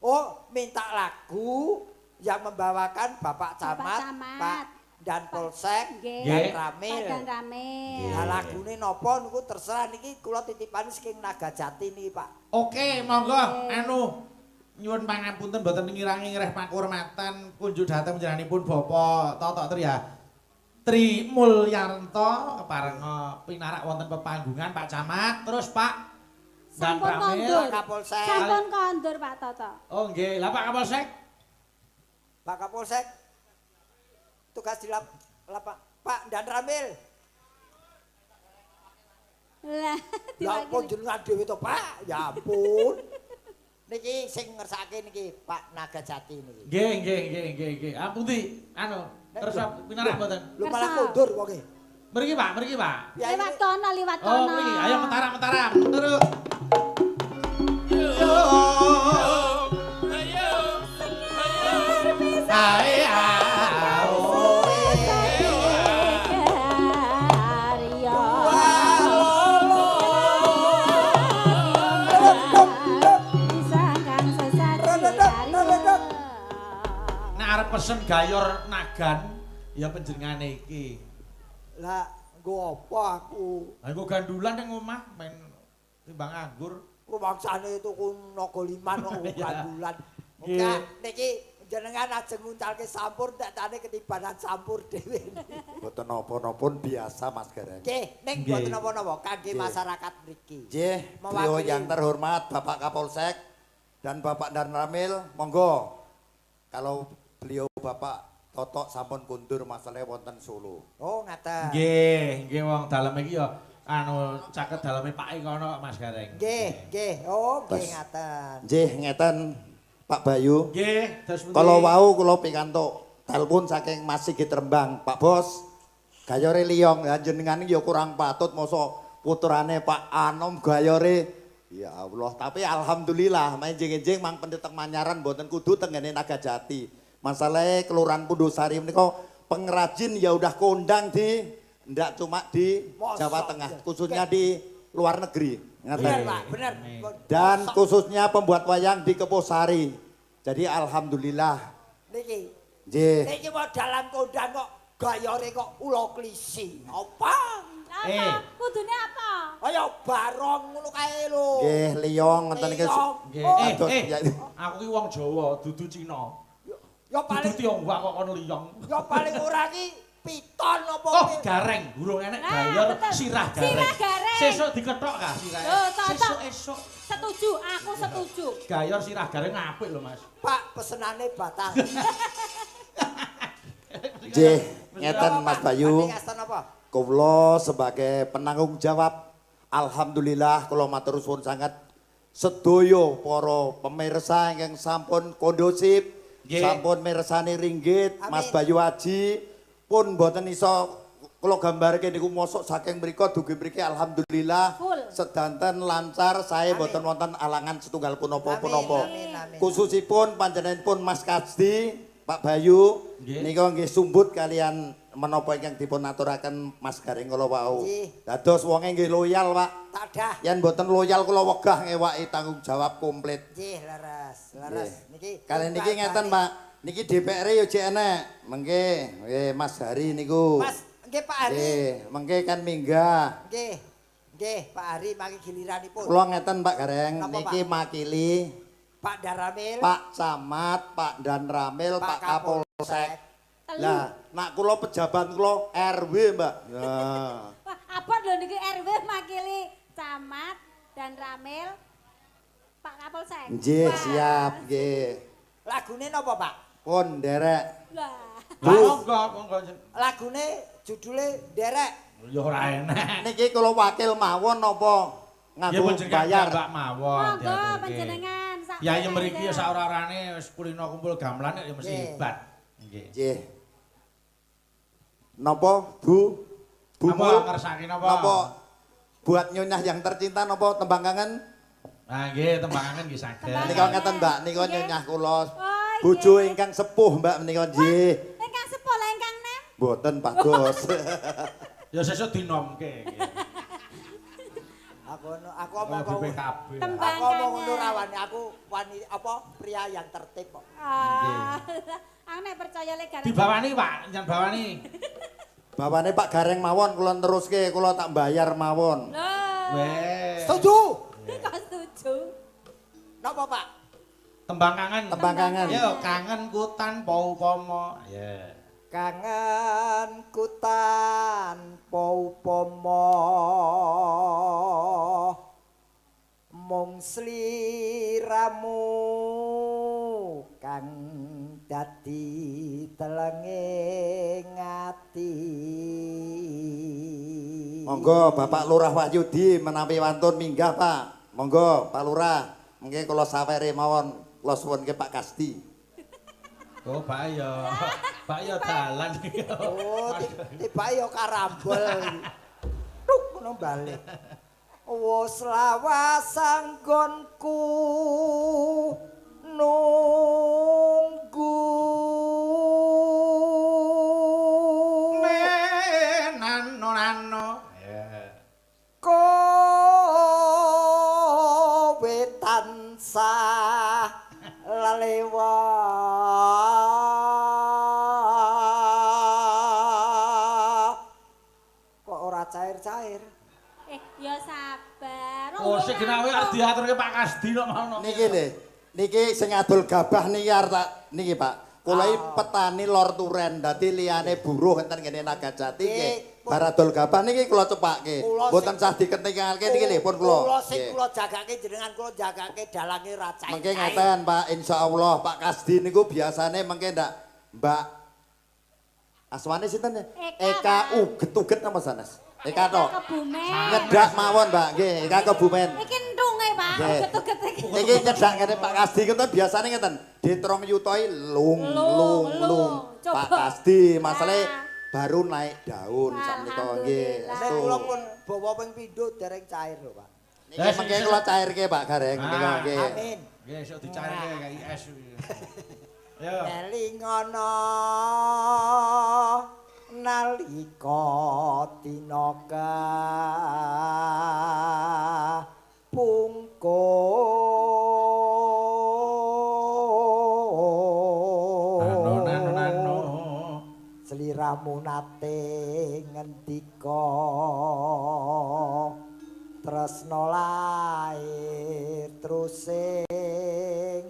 Oh, minta lagu yang membawakan Bapak Camat, Pak dan Polsek, Nggih. dan Nggih. Ramil. Dan Ramil. Nah, lagune napa niku terserah niki kula titipane saking Nagajati niki, Pak. Oke, monggo nyuwun pangapunten boten ngirangi ngreh pakurmatan kunjuk dhateng panjenenganipun Bapak Toto Tri Mulyanto keparenga pinarak wonten pepanggungan Pak Camat, terus Pak dan Sampun Ramil. kondur. Kapolsek. Sampun kondur Pak Toto. Oh nggih, lah Pak Kapolsek. Pak Kapolsek. Tugas Pak dan Ramil. Lah, Lah kok jenengan dhewe to, Pak? Ya ampun. Niki sing ngersake niki Pak Nagajati niki. Nggih. Apunti, terus pinarak mboten. Lho malah kondur kok nggih. Mriki Pak. Ya, liwat kono. Oh, mriki. Ayo mentaram. Terus. Pesen gayor nagan ya panjenengane iki. Lah nggo apa aku? Lah nggo gandulan ning omah main timbang anggur. Rumangsane tuku naga liman kok gandulan. Oke, niki jenengan ajeng nguncalke sampur tektane ketibanan sampur dhewe. Boten napa-napa biasa Mas Gareng. Nggih, ning boten napa-napa kangge masyarakat mriki. Nggih, beliau yang terhormat Bapak Kapolsek dan Bapak Dan Ramil, monggo. Kalau beliau Bapak Toto sampun kundur masalah wonten Solo. Oh, ngaten. Nggih wong dalem iki ya caket daleme Pak kono Mas Gareng. Nggih. Oh, nggih ngaten. Nggih, ngeten Pak Bayu. Nggih, terus pundi? Kalau wau kula pikantuk telepon saking Mas Sigit Rembang, Pak Bos. Gayore liyong jenengan ya kurang patut mosok putrane Pak Anom gayore ya Allah, tapi alhamdulillah menjing-enjing mang pendetek manyaran mboten kudu tengene Nagajati. Masalahnya Kelurahan Pundosari menika pengrajin ya udah kondang ndak cuma di Jawa Tengah, khususnya di luar negeri. Bener, Pak, bener. Dan khususnya pembuat wayang di Keposari. Jadi alhamdulillah. Niki. Nggih. Niki mau dalam kondang kok gayane kok ula klisi. Apa? Apa? Kudune apa? Kaya barong ngono kae lho. Nggih, liyong ngoten iki. Nggih. Ados, ya. Aku ki wong Jawa, dudu Cina. Ya Dudu paling Tionghoa kok kono liyong. ya paling ora ki piton apa Oh, piye? gareng, burung enek Nah, gayor betul. sirah gareng. Sirah gareng. Sesuk diketok kah sirahe? Loh, cocok. Esuk. Setuju, aku setuju. Gayor sirah gareng apik lho, Mas. Pak pesenane batang. Nggih, ngeten Mas Bayu. Nanti ngastan apa? Kula sebagai penanggung jawab, alhamdulillah kula matur suwun sangat sedaya para pemirsa ingkang sampun kondusif, Nggih. sampun mirsani ringgit, Amin. Mas Bayu Haji pun mboten iso kula gambarke niku mosok saking mriku dugi mriki alhamdulillah Full. sedanten lancar sae Amin. mboten wonten alangan setunggal Amin, punapa-punapa. amin, amin. Khususipun panjenenganipun Mas Kasdi, Pak Bayu, Nggih. nika nggih sumbut kalian menapa ingkang dipun aturaken Mas Gareng kula wau. Nggih. Dados wonge nggih loyal, Pak. Tak dah. Yen mboten loyal kula wegah ngewaki tanggung jawab komplit. Nggih, laras. Laras. Niki. Kali niki ngeten, Pak. Niki DPR yo jek enek. Mengke, nggih Mas Hari niku. Mas, nggih Pak Hari. Nggih, mengke kan minggah. Nggih. Nggih, Pak Hari mangke giliranipun. Kula ngeten Pak Gareng, Napa, niki Pak? makili Pak Daramil, Pak Camat, Pak Danramil, Pak Kapolsek. Telu. Lah, nak kula pejabat kula RW, Mbak. Ya. Wah, apa lho niki RW makili camat dan Ramil Pak Kapolsek. Nggih, Wah. siap, nggih. lagune napa, Pak? Pun derek. Lah, Monggo. Lagune judule Derek. Ya ora enak. Niki kula wakil mawon napa Ya nganggo panjenengan bayar. Mbak mawon. monggo diaturke. panjenengan sak. Ya ya mriki ya sak ora-orane wis kulino kumpul gamelan ya mesti Nggih. hebat. Nggih. Nggih. Napa, Bu? Bu Apa Mul? ngersake napa? Napa buat nyonya yang tercinta napa tembang kangen? Nah, nggih tembangan nggih saged. Tembangan. Nika ngeten, Mbak, nika Nggih. nyonya kula. Oh, Bojo nggih. ingkang sepuh, Mbak, menika nggih. Ingkang sepola ingkang nem. Mboten, Pak Bos. Ya sesuk dinomke nggih. Aku Kaya omong BPKB. Tembang. aku omong ngono rawani aku apa pria yang tertib kok. Ah. Aku nek percaya lek gareng. Dibawani, Pak, njan bawani. Bawane Pak Gareng mawon kula teruske, kula tak bayar mawon. Loh. Weh. Setuju. Kok setuju? Napa, Pak? Tembang kangen. Tembang kangen. Yo kangenku tanpa upama. Ya. Kangenku tanpa upama mung sliramu kang dadi telenging ati. Monggo Bapak Lurah Wahyudi menawi wantun minggah, Pak. Monggo Pak Lurah. Mengke kula sawere mawon kula suwunke Pak Kasdi. Oh, Pak yo dalan. Oh, tiba yo karambol. Tuk ngono balik. Wes lawas anggonku nunggu. Nano. Ya. Kowe tansah lelewat. Kok ora cair-cair? Ya sabar. Oh, sing genawe arep diaturke Pak Kasdi kok ngono. Niki lho. Niki sing adol gabah niki arep tak niki, Pak. Kula iki petani lor turen, dadi liyane buruh enten kene Nagajati nggih. Bar adol gabah niki kula cepake. Kula Mboten sing- sah diketingalke niki lho pun kula. Kula sing Nggih. kula jagake jenengan kula jagake dalange ra cair. Mengke ngeten Pak, insyaallah Pak Kasdi niku biasane mengke ndak Mbak asmane sinten ya? Eka, Eka uget-uget napa sanes? Eka to. Kebumen. Nyedak mawon, Mbak. Nggih, Eka Kebumen. Iki entunge, Pak. Nggih. Uget-uget iki. Niki nyedak ngene Pak Kasdi ngeten biasane ngeten. Ditrong yutoi lung. Coba. Pak Kasdi masalahe Nah. baru naik daun sakmenika nggih. Alhamdulillah. Nek kula pun bawa ping pindho dereng cair lho, Pak. Niki mengke kula cairke Pak Gareng menika Ah. nggih. Amin. Nggih, esuk dicarike kayak IS kuwi. Yo. Elingono nalika tinaka pungkur Nano. sliramu tresno lair trusing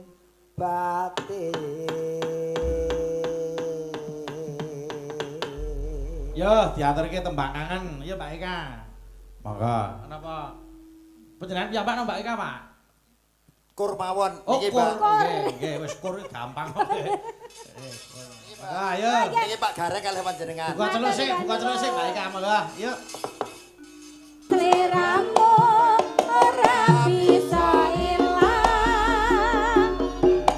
batin. Yo, diaturke tembang kangen. Yo Mbak Eka. Monggo. Kenapa? Panjenengan piyambak no Mbak Eka, Pak? Kur mawon Oh, niki kur. Pak. Nggih, wis kur gampang kok. Ayo. Niki Pak Gareng kalih panjenengan. Buka celuk sik Mbak Eka, monggo. Yuk. Seliramu ora bisa ilang.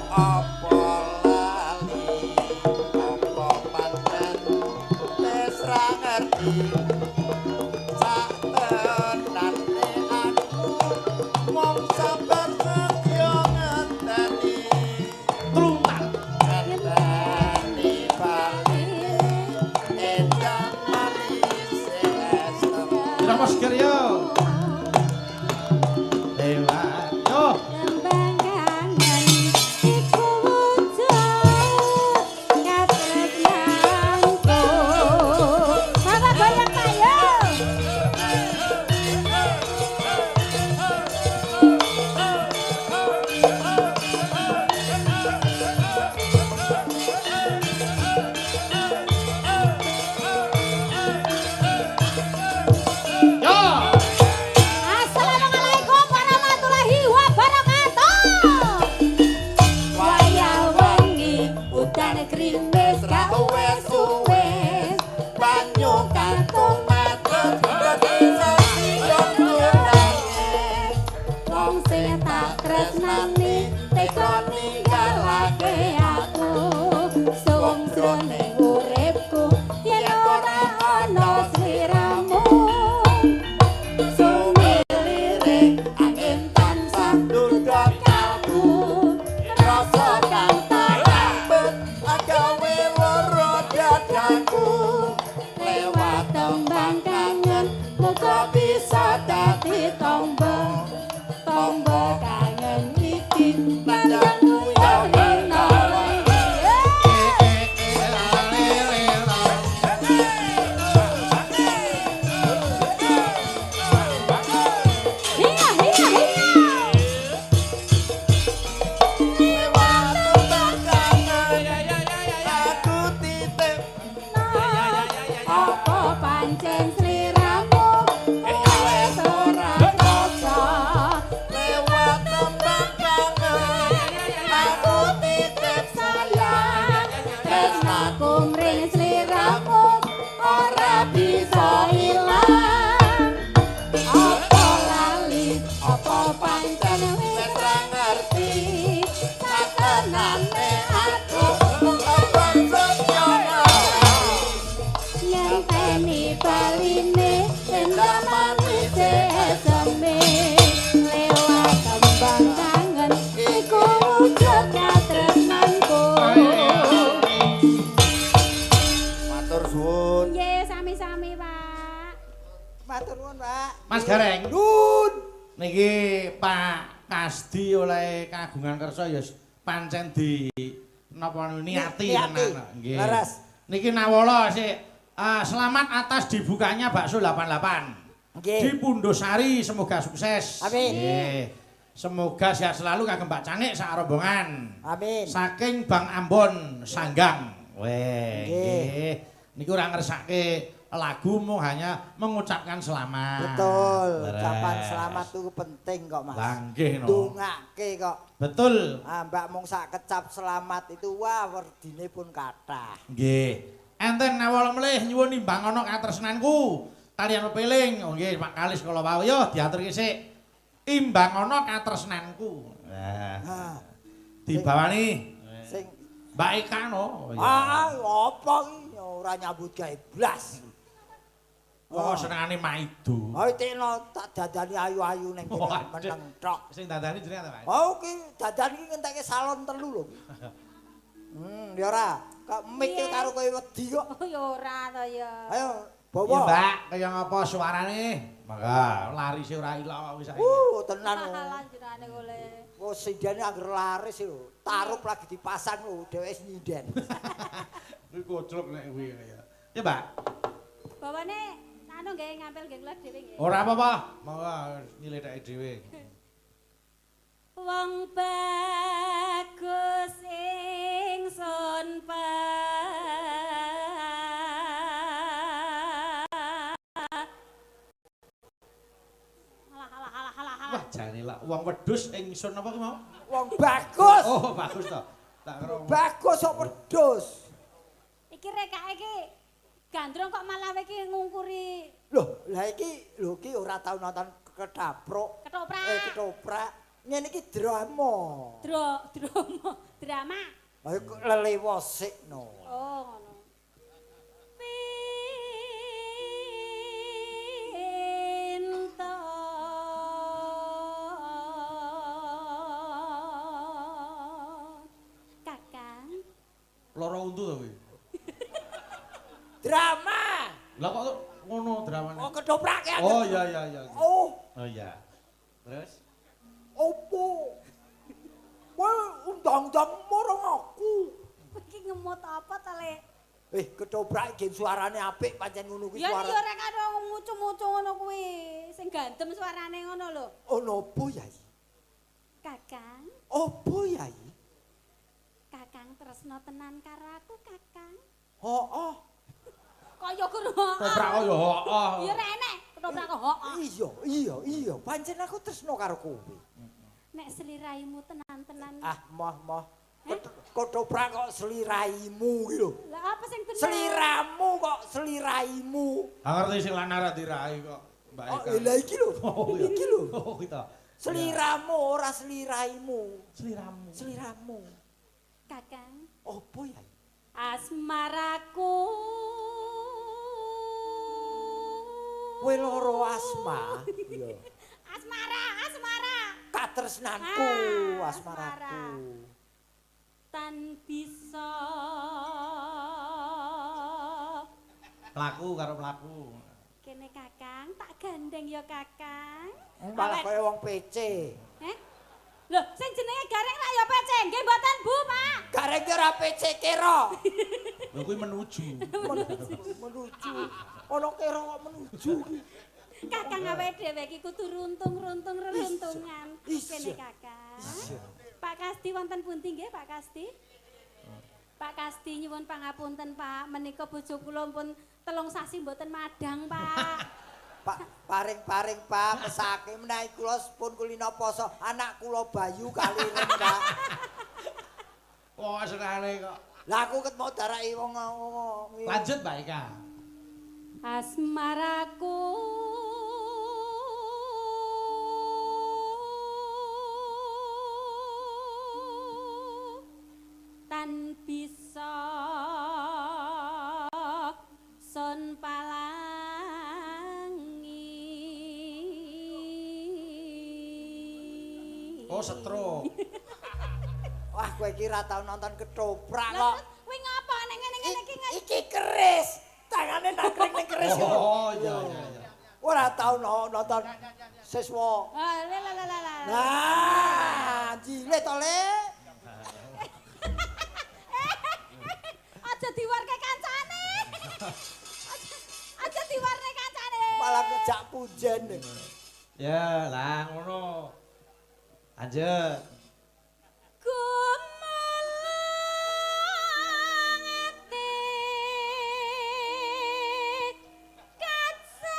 Apa lali apa pancen wis ra ngerti satenane aku mung sabar setya ngenteni Truntan. ngenteni bali endang manis esem. Kita mau seger yo. Lewat. Yo. Tembang kangen iku wujud katresnanku. Bapak goyang Pak yo. Yo. Assalamualaikum warahmatullahi wabarakatuh. Wayah wengi udan krimis gak uwes-uwes. Banyu kantung matur dadi sayon nangis Wong sing tak tresnani tega ninggalake aku. Sungsune uripku yen ora ana sliramu. Sumilirik angin tansah duduk kalbu. Rasa kang tak ambet agawe lara dadaku lewat tembang kangen muga bisa dadi tombo kangen iki pandang nguyone nawangi hiya hiya hiya lewat tembang kangen aku titip apa pancen sliramu wis ora krasa lewat tembang kangen aku titip sayang tresnaku mring sliramu ora bisa ilang apa lali apa pancen wis ra ngerti satenane aku abang setya nyenteni baline endang manis eseme lewat tembang kangen iku wujud katresnanku. matur suwun Nggih, sami-sami, Pak. Matur nuwun, Pak. Mas Gareng. Nun. Niki Pak Kasdi oleh kagungan kersa ya pancen di napa niati Niati. tenan. Nggih. Leres. Niki nawala sik selamat atas dibukanya bakso 88. Nggih. Di Pundosari semoga sukses. Amin. Nggih. Semoga sehat selalu kagem Mbak Cangik sak rombongan. Amin. Saking Bang Ambon Sanggang. Weh, Nggih. nggih. Niku ora ngersake lagu mau hanya mengucapkan selamat. Betul. Leres. Ucapan selamat itu penting kok, Mas. Lah nggih no. Ndongake kok. Betul. Ah, Mbak mung sak kecap selamat itu wah werdine pun kathah. Nggih. Enten awal melih nyuwun nimbang ana katresnanku. Talian pepeling. Oh nggih, Pak Kalis kala wau yo diaturke sik. Imbang ana katresnanku. Nah, Ah, dibawani sing Mbak Eka no. Oh, iya. apa iki ora nyambut gawe blas. Oh, senengane maido. Oh, tekno tak dadani ayu-ayu ning kene Waduh. meneng tok. Sing dandani jenenge apa, Pak? Oh, ki dadan iki ngenteke salon telu lho. Ya ora. Kok mikir karo kowe wedi kok. Oh, ya ora to ya. Ayo, Iya, bawa. Mbak, kaya ngapa suarane? Mangga, larise ora ilang wis saiki. Tenan. Lanjutane kole. Oh, sidane angger laris lho. Tarup lagi dipasang lho, dheweke wis nyinden. Kuwi koclok nek kuwi kaya. Ya, Mbak. Bawane anu nggih ngampil nggih kula dhewe nggih. Ora apa-apa, monggo nyilethake dhewe. Wong bagus ingsun Wah, jane lah wong wedhus ingsun apa ki mau? Wong bagus. Oh, bagus to. Tak kira Bagus kok wedhus. Iki rekake iki gandrung kok malah iki ngungkuri Loh, lah iki lho iki ora tau nonton kedapruk. ketoprak. Ketoprak. Ngene iki drama. Drama. Ayo lelewosikno. Oh, ngono. Pinto. Kakang. loro untu to kuwi. Drama. Lah kok ngono dramane? Oh, ketoprak ya. Oh iya iya iya. Oh, Oh iya. Terus opo? Kowe undang-undang marang aku. Iki ngemot apa ta, Le? Ketoprak iki suarane apik pancen ngono kuwi Ya suara. iya rek karo mucu-mucu ngono kuwi. Sing gandem suarane ngono lho. Oh, nopo Yai? Kakang, Opo Yai? Kakang tresno tenan karo aku, Kakang. Hooh. Kaya guru. ketoprak kok ya heeh. Ya rek enek ketoprak kok heeh. Iya. Pancen aku tresno karo kowe. Nek sliraimu tenan-tenan. Ah, moh. Ketoprak kok sliraimu iki lho. Lah apa sing bener? Sliramu kok sliraimu. Ngerti sing lanang ra dirai kok, Mbak Oh, Eka. lha iki lho. Oh, iya. Iki lho. Oh, gitu. Sliramu ora sliraimu. Sliramu. Sliramu. Kakang, Opo ya? asmaraku. Kowe loro asma. Iya. Asmara. Katresnanku, Ah, asmaraku. Tan bisa Pelaku karo pelaku. kene Kakang, tak gandeng ya Kakang. Malah kaya wong PC. Lho, sing jenenge gareng ra ya PC, nggih mboten Bu, Pak. Gareng ora PC kira. Lha kuwi menuju. Menuju. Ana kira kok menuju. Kakang awake dhewe iki kudu runtung-runtung reruntungan. Iya. Kene Kakang. Iya. Pak Kasti wonten pundi nggih, Pak Kasti? Pak Kasti nyuwun pangapunten, Pak. Menika bojo kula pun 3 sasi mboten madang, Pak. Pak paring-paring Pak pesake menawi kula pun kulina poso anak kula Bayu kaliren Pak. Wah, senane kok. Lah aku ket mau daraki wong Lanjut, Mbak Eka. Asmaraku tan bisa son palangi. Oh, setro. Wah kowe iki ra tau nonton ketoprak Lah kok. kuwi ngapa nek ngene-ngene iki Iki keris. Tangane nangkring ning keris. Oh, iya. Ora tau nonton siswa. Ah, la. Nah, cilik to, Le. Aja diwarke kancane. Aja diwarne kancane. Malah ngejak pujen. Ya, lah ngono. Lanjut. Gumelang etik kaca.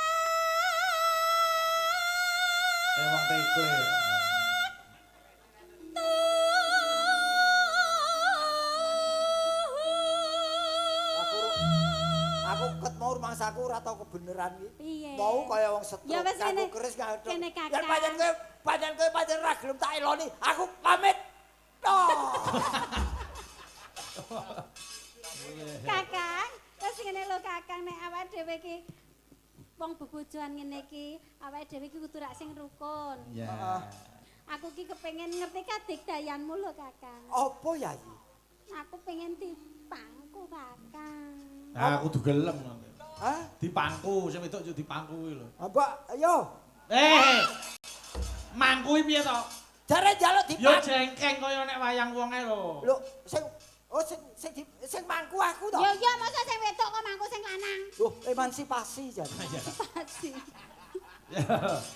Emang tekle. Aku ket mau rumangsaku ora tau kebeneran iki. Piye? Mau kaya wong stroke. Ya wis aku kene. keris ngadeg. Kene Kakak. Yen pancen kowe ra gelem tak eloni, aku pamit. Toh. Kakang, wis ngene lho Kakang nek awake dhewe iki wong bebojoan ngene iki, awake dhewe iki kudu rak sing rukun. Ya. Aku ki kepengin ngerti kadigdayanmu lho Kakang. Apa ya iki? Aku pengen dipangku Kakang. Nah, aku kudu gelem nanti. Hah? Dipangku, sing wedok yo dipangku kuwi lho. Mbak, ayo. Mangku piye to? Jare njaluk Yo dipangku. jengkeng kaya nek wayang wonge lho. Lho, sing Oh sing mangku aku to. Ya masa sing wedok kok mangku sing lanang. Loh, emansipasi jan. Pasti.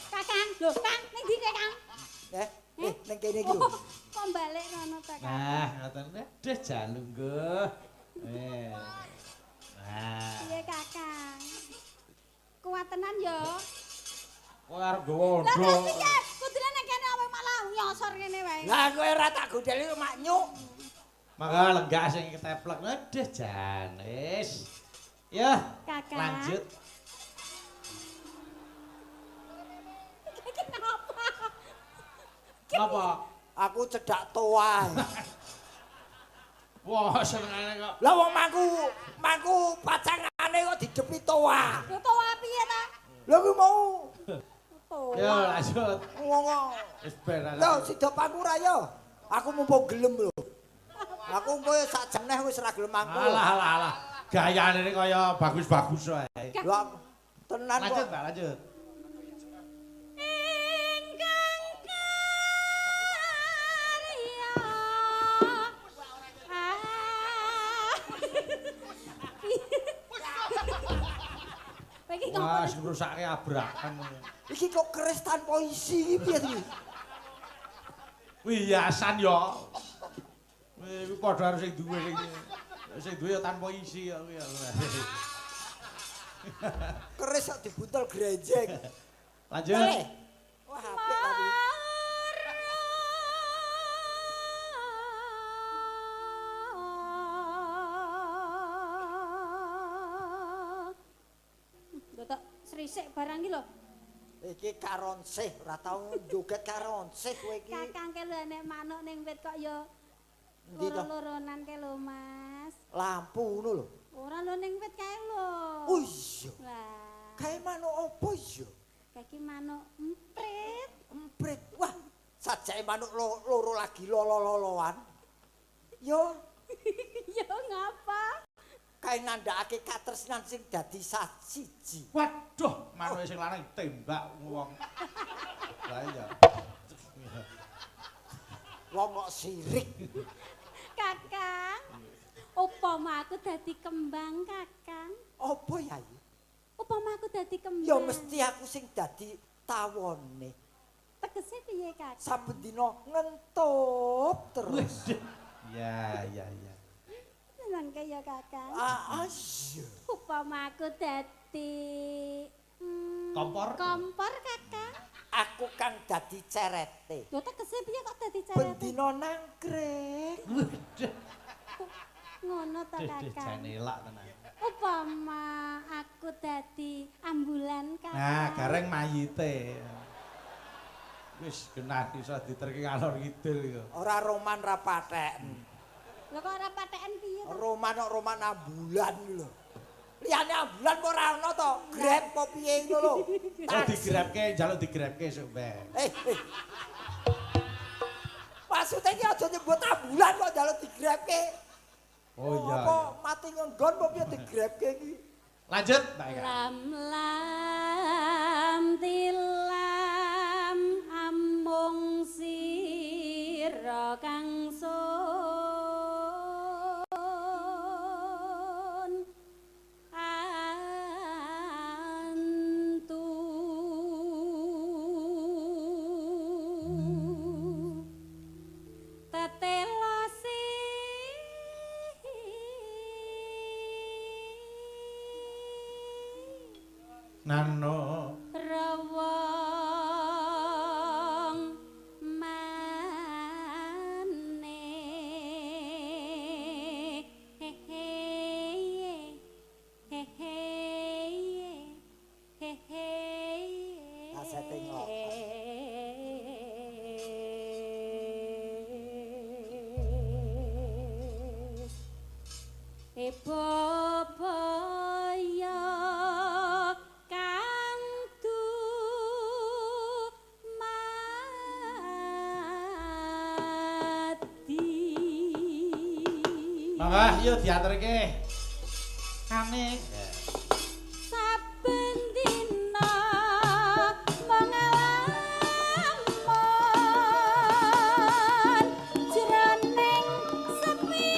Kakang, lho Kang, ning ndi Kang? Ning kene iki lho. Kok balik rono ta Kang? Nah, ngoten deh jalungguh. Nah. Iya Kakang. Kuatenan ya. Kowe arep gowo Lah ndok. terus piye? Kudune nek kene apa malah nyosor kene wae. Lah kowe ora tak godeli mak nyuk. Maka lenggah sing keteplek deh jan. Wis. Ya, Kakang. lanjut. Kenapa? Apa? Aku cedak toa. Wah, senengane kok. Lah wong mangku pacangane kok didepi toa. Yo toa piye ta? Lha ku mau Toa. Yo, lanjut. wong Wis ben. lho sida pangku ra yo. Aku mumpung gelem lho. Aku kowe sak jeneh wis ra gelem mangku. Alah. Gayane ini kaya bagus-bagus wae. Lah tenan Lanjut, kok. Mbak, lanjut. Ingkang karya. Iki Wah, ngopo? sing rusake abrakan. Iki kok keris tanpa isi iki piye iki? Wiyasan yo. Kuwi padha harus sing duwe sing duwe ya tanpa isi ya kuwi. Keris kok dibuntel grenjeng. Lanjut. Wah, apik tapi. Dotok srisik barang iki lho. Iki karonsih, ora tau joget karonsih kowe iki. Kakang ke lho nek manuk ning wit kok ya Endi to? loro-loronan ke lho, Mas. Lampu ngono lho. Ora lho ning wit kae lho. Oh iya. Lah, Kae manuk opo iya? kaki manuk emprit. Emprit. Wah, sajake manuk loro lagi lolo-loloan. Yo, Ya ngapa? kae nandhakake katresnan sing dadi siji. Waduh, manuke sing lanang tembak wong. Lah iya. Wong kok sirik. Kakang. Upama aku dadi kembang, Kakang. Apa ya? Upama aku dadi kembang. Ya mesti aku sing dadi tawone. Tegese piye, Kakang? Saben dina ngentup terus. Ya. Seneng ke ya, Kakang. Iya. Upama aku dadi Kompor? Kompor, Kakang. Aku kang dadi cerete. Lho tegese piye kok dadi cerete? Bendina nangkrek. Ngono to, Deh Kakang. jan elak tenan. Upama aku dadi ambulan, Kakang. Nah, gareng mayite. Wis genah iso diterke ngalor ngidul iku. Ora roman ra patheken. Lho kok ora patheken piye to? Roman kok roman ambulan lho. Liyane ambulan kok ora ono to. Grab apa piye ngono lho. Oh digrabke, njaluk digrabke sok mbek. Maksudnya iki aja nyebut ambulan kok njaluk digrabke. Oh iya. Apa mati ngenggon apa piye digrabke iki? Lanjut, Mbak Eka. Lam lam tilam amung sira kang sun antu tetelosi Nano. rawang maneh Kasete ngok. Bebaya kang dumadi. Mangga yuk diaturke. Kane. Saben dina mengalaman jroning sepi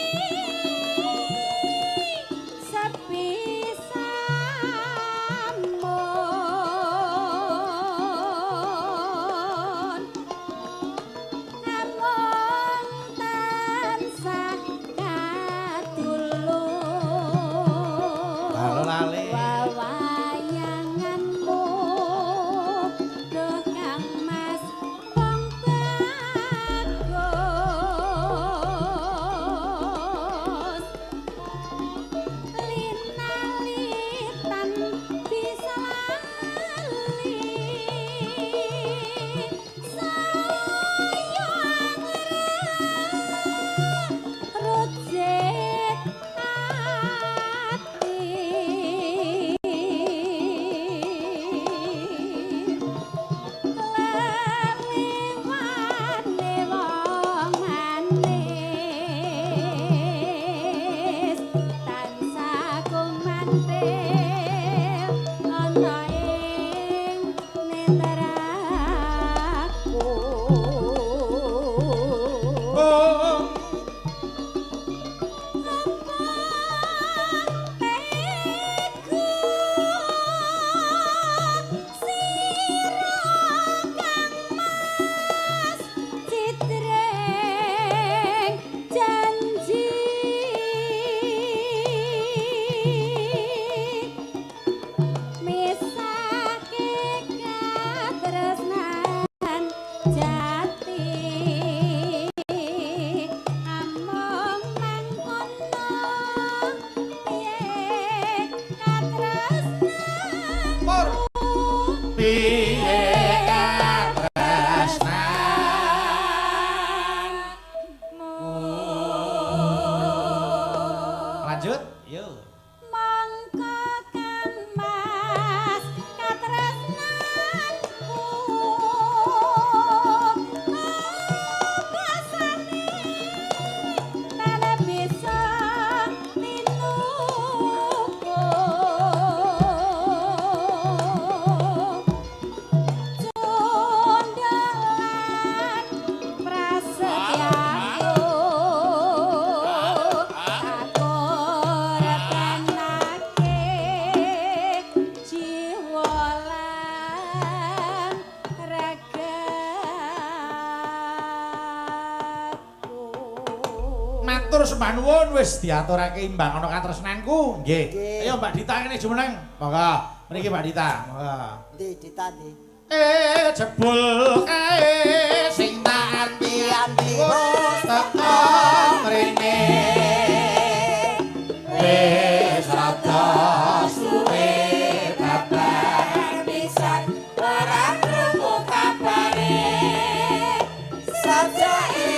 Lanjut, yuk. Mangka kan mas katresnanku pasane tele bisa minuku Condolan prasetyaku aku repanake jiwa lan ragaku Matur sembah nuwun wis diaturake imbang ana katresnanku. Nggih. Nggih. Ayo Mbak Dita kene jumeneng. Monggo. Mriki Mbak Dita. Monggo. Ndi Dita ndi? Jebul kae sing tak anti-anti wis teko mrene. Wis rada suwe babar pisan ora krungu kabare. Sajake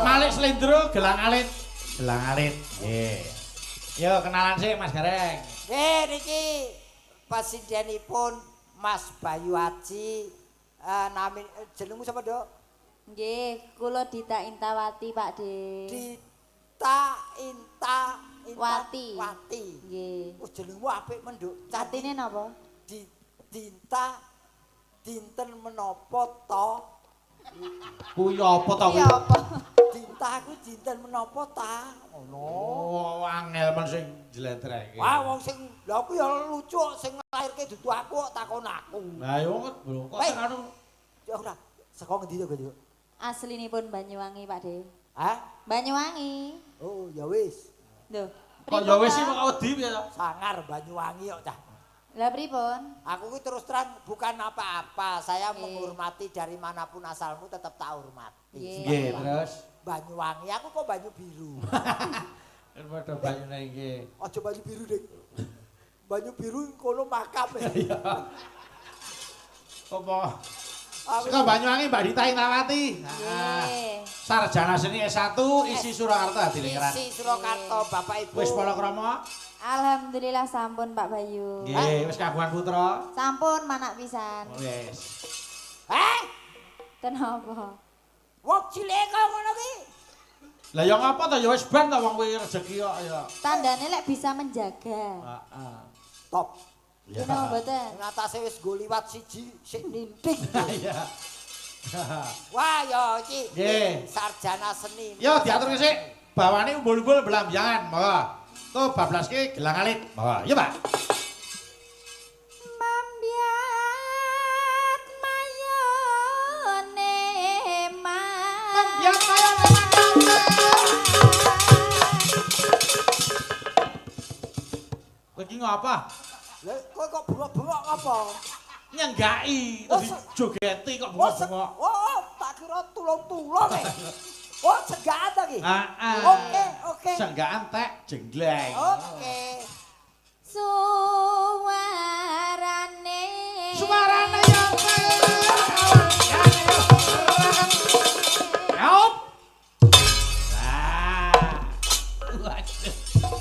Malik Slendro gelang alit. Gelang alit. Nggih. Yo kenalan sih Mas Gareng. Nggih niki presidenipun Mas Bayu Aji nami jenengmu sapa, Dok? Nggih, kula Dita Intawati, Pak De. Dita Inta Wati. Wati. Nggih. Oh jenengmu apik men, Dok. Catine napa? Dinta dinten menapa to? Kuwi apa to kuwi? Iya apa? Dinta aku dinten menapa ta? Ngono. Oh, angel men sing jlentrehke. Wah, wong sing lha aku ya lucu sing nglairke dudu aku kok takon aku. Lah yo kok Hei. anu. Ya ora, saka ngendi to, Dok? Aslinipun Banyuwangi, Pak De. Hah? Banyuwangi. Oh, ya wis. Lho, Kok ya wis sih kok wedi piye to? Sangar Banyuwangi kok cah. Lah pripun? Aku ki terus terang bukan apa-apa. Saya Nggih. menghormati dari manapun asalmu tetap tak hormati. Nggih. Nggih, terus Banyuwangi, aku kok Banyu Biru. kan padha banyune iki. Aja Banyu Biru, Dik. Banyu Biru kono makam ya. Apa? Aku Saka Banyuwangi Mbak Dita Intawati. Nah, Nggih. sarjana seni S1 isi Surakarta Dilengkeran. isi Surakarta, Bapak Ibu. Wis palakrama? Alhamdulillah sampun Pak Bayu. Nggih, wis kagungan putra. Sampun manak pisan. Wis. Kenapa? Wong cilik kok ngono ki. Lah ya ngapa to ya wis ben to wong kuwi rezeki kok ya. Tandane lek bisa menjaga. Heeh. Top. Ya. Kenapa mboten? Ngatase wis go liwat siji sik ninting. Iya. Wah, ya iki Nggih. sarjana seni. Yo diaturke sik. Bawane umbul-umbul belambangan. Monggo. Tuh bablaske gelang alit. Monggo. Yo, Pak. Mambiat mayone mas. Mambiat mayone mas. apa? Lah kowe kok bengok-bengok apa? Nyenggaki Oh, terus jogeti kok Oh, bengok-bengok. oh, tak kira tulung-tulung e. Oh, cegahan ta iki? Heeh. Oke. Senggaan tek jenggleng. Oke. Suarane Suarane yang Yaup. Waduh.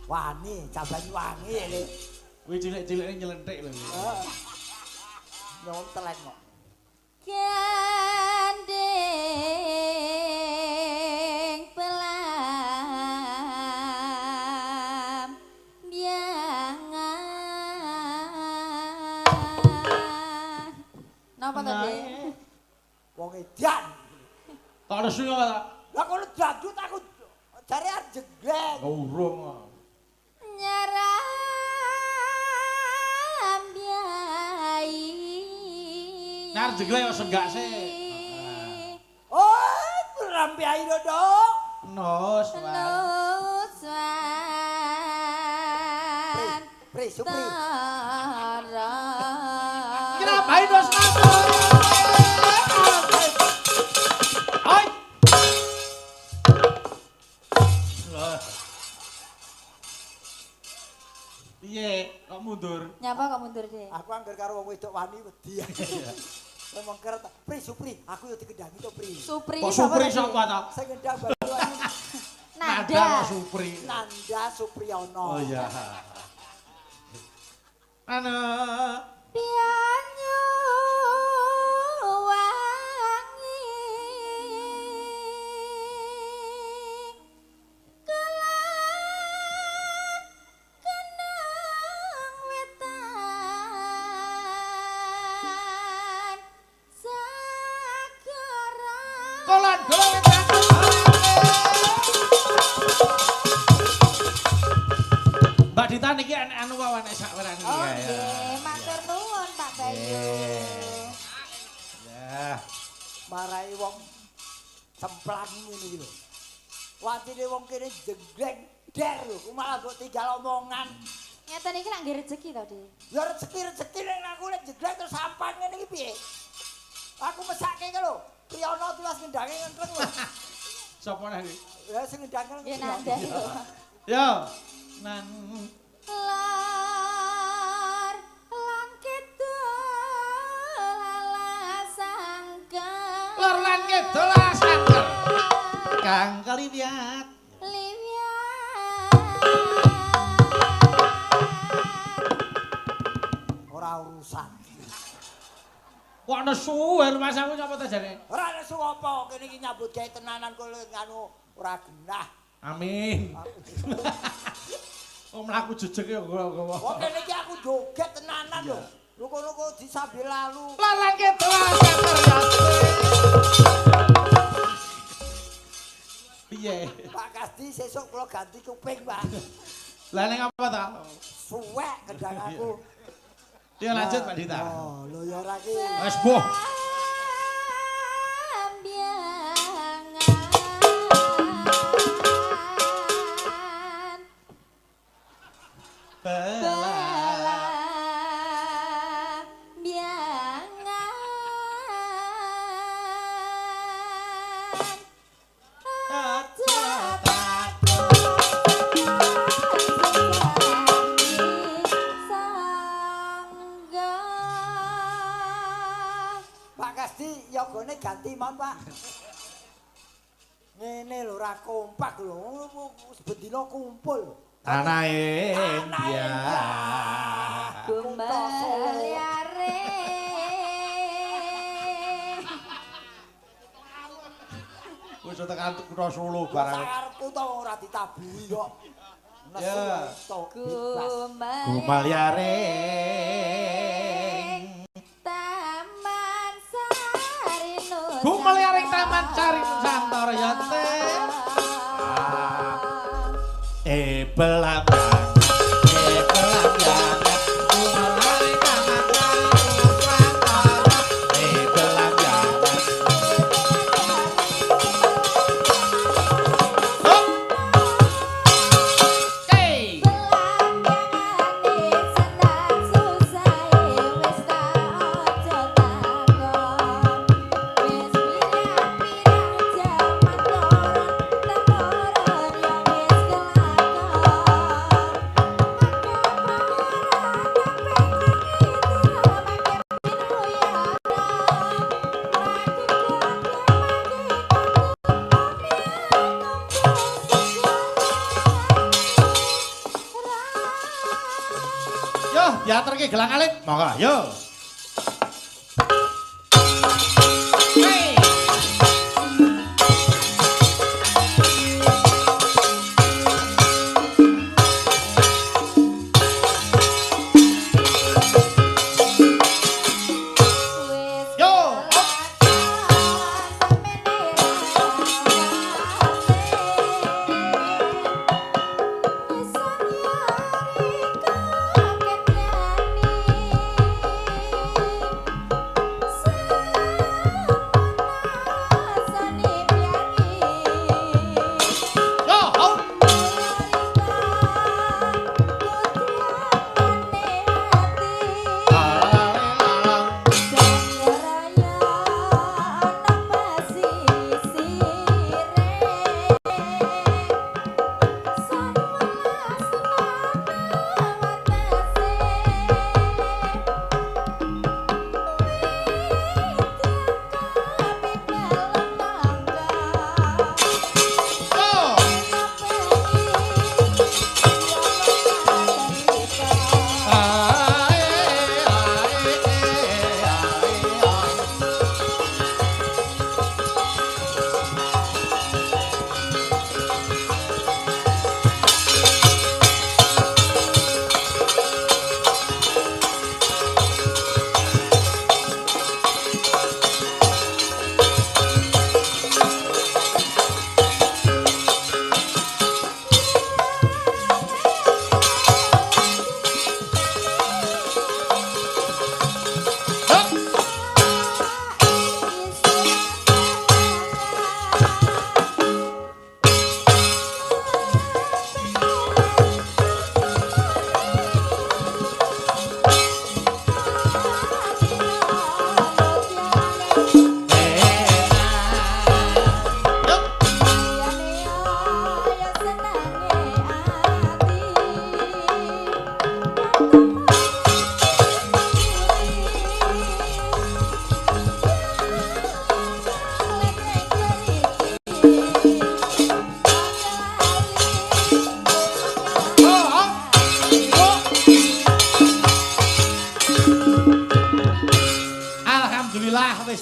Wani, cabang wangi ini. Wih cilik-ciliknya nyelentik lho. Nyontelek kok. gandeng pelam biangan. Napa to, Dik? Wong edan. Tak ada suyo ta? Lah kono dangdut aku jare arep jegleng. Urung. Nyaram biai. Nar jegleng kok senggak sih. Oh, rampi air dok. Nos. Luswan. Pri, supri. Kenapa nos mas? Oi. Piye, kok mundur? Nyapa kok mundur, Dik? Aku anggar karo wong wedok wani wedi. Memang keret. Pri, supri, aku yo dikendangi to, Pri. Supri Kok sapa, Supri Dik? sapa ta? Sing ngendang Banyuwangi. Nada Nada. kok Supri. Nanda Supriyono. Oh iya. Ana Pianyu wangi kelan kenang wetan sagara kolon Mbak Dita niki anu wae nek sakwerane iki. Oh nggih, matur nuwun Pak Bayu. Ya. Marai wong cemplang ngene iki lho. Watine wong kene jegleng der lho, ku malah mbok tinggal omongan. Ngeten iki lak nggih rejeki to, Dik. Ya rezeki ning aku nek jegleng terus sampan ngene iki piye? Aku mesake iki lho, Priyono tiwas ngendange ngentreng lho. Sopo nang iki? Ya sing ngendange Ya nanda yo. Yo. Nan Lar lan kidul alasangka. lor lan kidul sangker. Kang Kaliwiat. ora urusan. Kok nesu rumah samu nyapa ta jane? Ora nesu apa kene iki nyambut gawe tenanan kok nganu ora genah. Amin. Oh mlaku jejeg ya kok. Kok kene iki aku joget tenanan lho. Lho kono kok disambil lalu. Lor lan kidul sangker ya. Piye? Pak Kasdi sesuk kula ganti kuping, Pak. Lah ning apa ta? Suwek kendang aku. Dia lanjut Mbak Dita. Oh, lho ya ora ki. Wes boh. Pak Kasdi yogane ganti mon, Pak. Ngene lho ora kompak lho. Sebendina kumpul. Tanah India. Gumbaliare. Wis tekan kutha Solo barang. Sakarepku to ora ditabuhi kok. Nesu Ya. to bebas. Gumaliare. Taman Sari Nusantara. Gumaliaring Taman Sari Nusantara ya teh. Belambangan, belambangan. Gumaliaring Taman Sari Nusantara. Belambangan. Hop. Hey. diaturke gelang alit. Monggo, yo. Hey.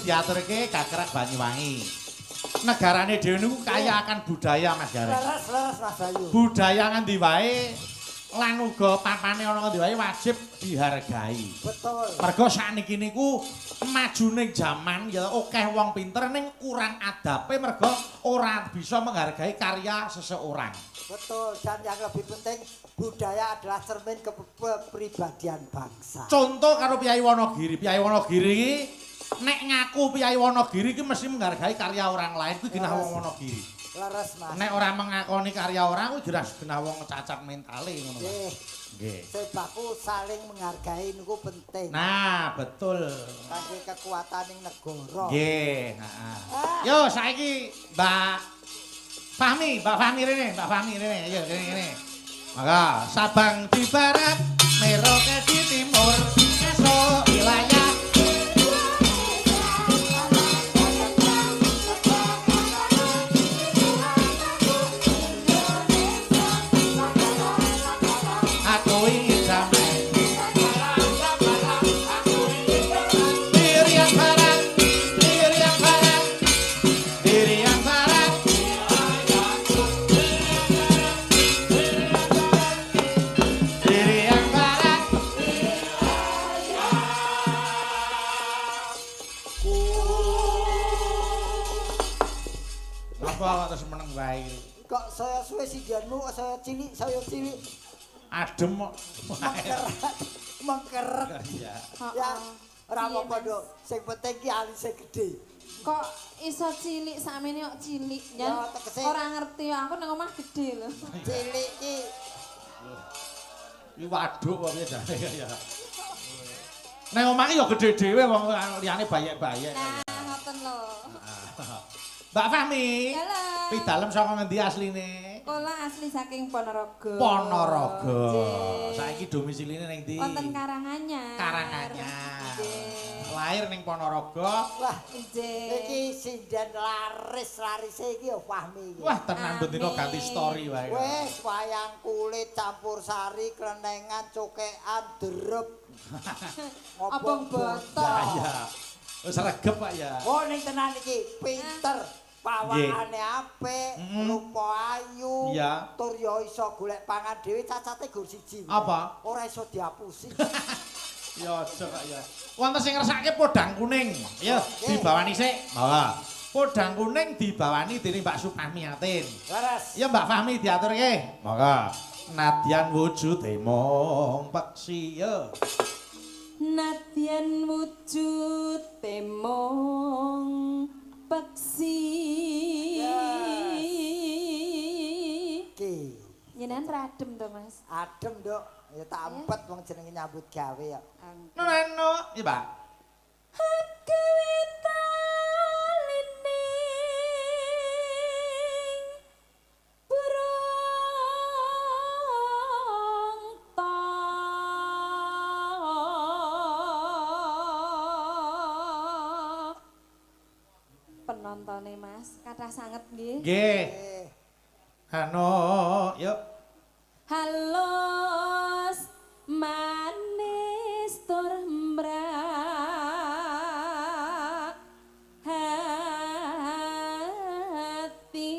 diaturke Gakrek Banyuwangi. Negarane dhewe niku kaya akan budaya Mas Gareng. Leres Mas Bayu. Budaya ngendi wae lan uga papane ana ngendi wae wajib dihargai. Betul. Mergo sakniki niku majuning jaman ya akeh wong pinter ning kurang adabe mergo ora bisa menghargai karya seseorang. Betul, dan yang lebih penting budaya adalah cermin kepribadian bangsa. Contoh karo Piyai Wonogiri. Piyai Wonogiri iki nek ngaku Piyai Wonogiri iki mesti menghargai karya orang lain kuwi genah wong Wonogiri. Leres Mas. Nek ora mengakoni karya orang kuwi jelas genah wong cacat mentale ngono. Nggih. Sebabku saling menghargai niku penting. Nah, betul. Kangge kekuataning negara. Nggih, heeh. Yo saiki Mbak Fahmi rene, yo kene. Maka Sabang di barat, Merauke di timur, esok wilayah aku ingin damai. Diri yang barat, diri yang barat, diri yang barat. Diri yang barat. Apa kok terus meneng wae? Kok saya suwe sijanmu, saya cilik. Adem kok. Mengkeret. Iya. Ya, ora apa-apa, Dok. Sing penting ki alise gedhe. Kok iso cilik sakmene kok cilik Ya, Jan tegese- ora ngerti aku nang omah gede lho. Cilik ki Iki waduk kok piye jane ya. Nang omah ki ya gedhe dhewe wong liyane bayek-bayek. Nah, ngoten lho. Mbak Fahmi. Halo. Pidalem saka ngendi asline? Kula asli saking Ponorogo. Ponorogo. Nggih. Saiki domisiline ning ndi? Wonten Karanganyar. Karanganyar. Lahir ning Ponorogo. Wah, Nggih. iki sinden laris-larise iki ya Fahmi iki. Wah, tenan bendina ganti story wae. Wes wayang kulit campur sari, klenengan, cokekan, derep. Obong boto. Ya. Wis regep Pak ya. Oh ning tenan iki pinter. Pawakane apik, rupa ayu, Iya. tur ya iso golek pangan dhewe cacate gur siji. Apa? Ora iso diapusi. Ya aja Pak ya. Wonten sing ngersake podang kuning. Ya, dibawani sik. Monggo. Podang kuning dibawani dening Mbak Supamiatin. Leres. Ya Mbak Fahmi diaturke. Monggo. Nadyan wujude mung peksi ya. Nadyan wujud temong peksi. Ki, Nyenan radem to, Mas. adem, Nduk. Ya tak empet wong jenenge nyambut gawe ya. Nono, iya Pak. Penontone Mas, kathah sanget nggih. Nggih. Hano, yuk. Halos manis tur mbrak hati.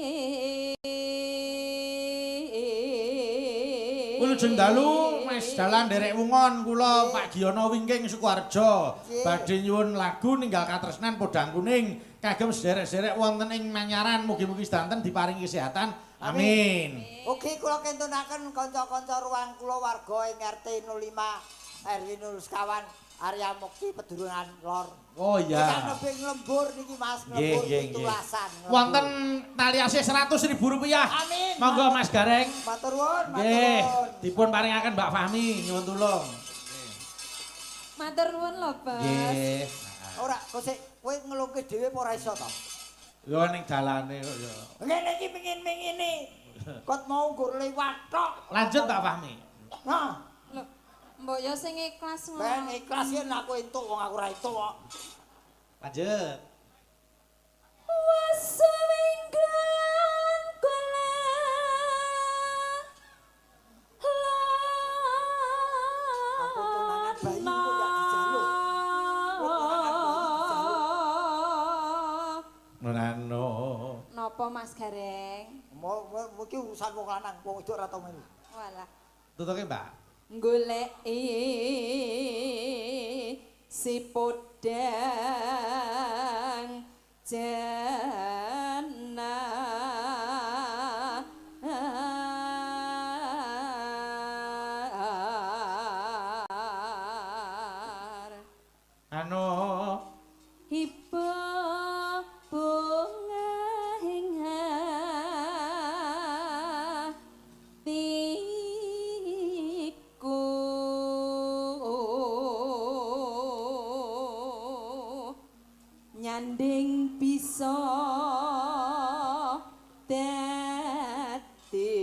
Wilujeng dalu Mas dalan nderek wungon kula Pak Giono Wingking Sukoharjo. Badhe nyuwun lagu ninggal katresnan podang kuning kagem sederek-sederek wonten ing Manyaran mugi-mugi sedanten diparingi kesehatan. Amin. Ugi kula kentunaken kanca-kanca ruang kula warga ing RT 05 RW 0 sekawan area Mukti Pedurungan Lor. Oh Kita iya. nebeng lembur niki Mas, Nggih, lembur nggih, nggih. pitulasan. Wonten tali asih 100.000 rupiah. Amin. Monggo Mas Gareng. Matur nuwun, matur Nggih, nuwun. dipun paringaken Mbak Fahmi nyuwun tulung. Matur nuwun lho, Bos. Nggih. Ora, kok sik kowe ngelungke dhewe apa ora iso to? Yo ning dalane kok yo. Ngene iki pengin-pengine. Kot mau nggur liwat tok. Lanjut Mbak Fahmi. Nah, Lho, mbok yo sing ikhlas ben ngono. ikhlas yen aku entuk wong aku ora entuk kok. Lanjut. Waswinggan kula Ampun tunangan bayi kok gak dijaluk. Nonano. Napa Mas Gareng? Mau iki urusan wong lanang, wong wedok ora tau melu. Walah. Tutuke Mbak. Goleki si podang jana Anu ibu bunga hingga tiku nyanding bisa dadi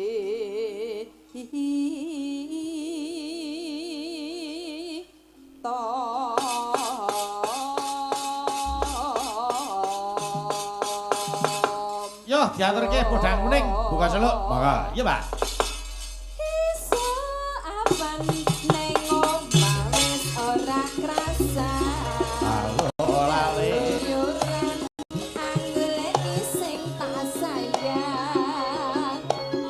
yo diaturke podang kuning buka celuk. Monggo. Iya, Pak. iso apan neng omah wis ora krasa Lali. Yuran angguleni sing tak sayang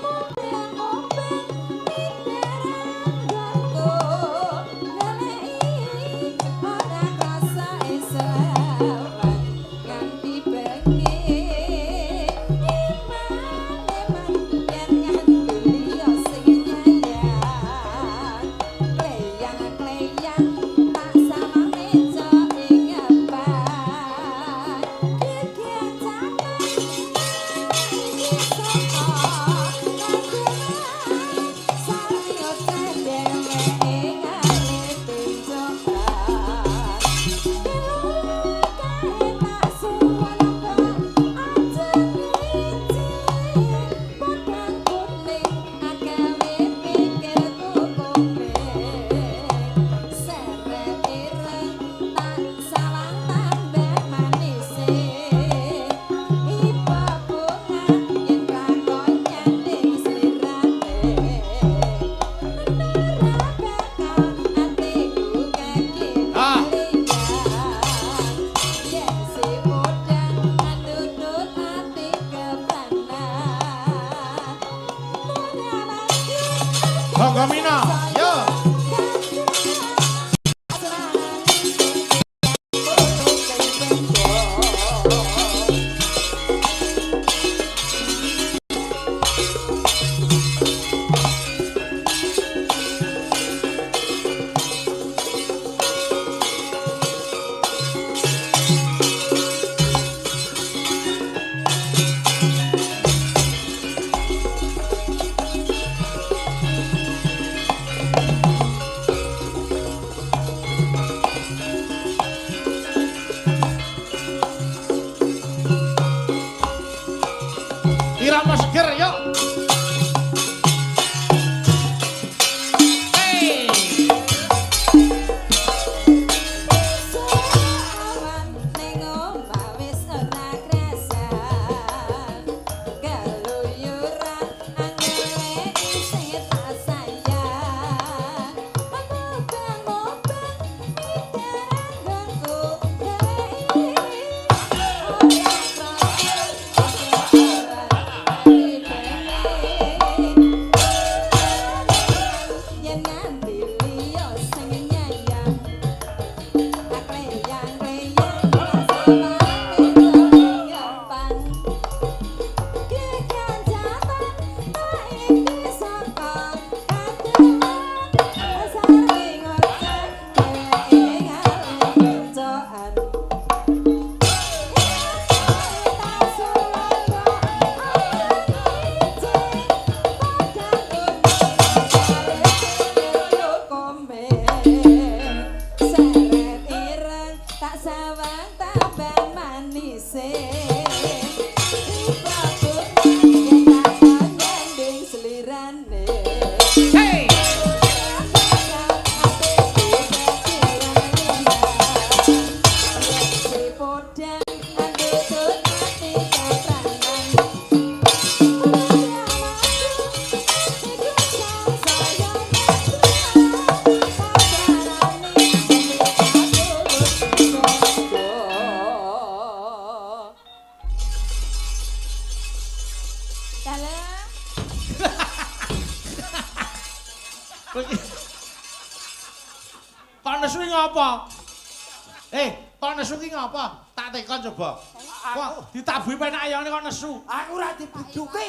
Moben-moben pindaranganku Ngelei ora krasa esawan Nganti bengi Iman-iman yen nganduli yo sing nyayang Kleyang-kleyang tak sama meja ing abang Gigi jangan iki sapa kagungan Saryo dewe ing alih pinjokan Ilungkae tak suwalaka ajeng iji Podang kuning agawe pikirku kuping Seret ireng Monggo Mina, yo. Irama seger yuk. Hey. Sawan ning omah wis ora krasan galuyuran angele isih tak sayang mobang-mobang midaranggonku yen nganti liya sing nyayang Seret ireng tak sawang tambah manise Babut yen tak nyanding selirane Hey. Si podang andutut ati kapranan Kok nesu ki ngapa? Kok nesu ki ngapa? Tak tekon coba. Kok ditabuhi penak ayane kok nesu? Aku ora dibujuki.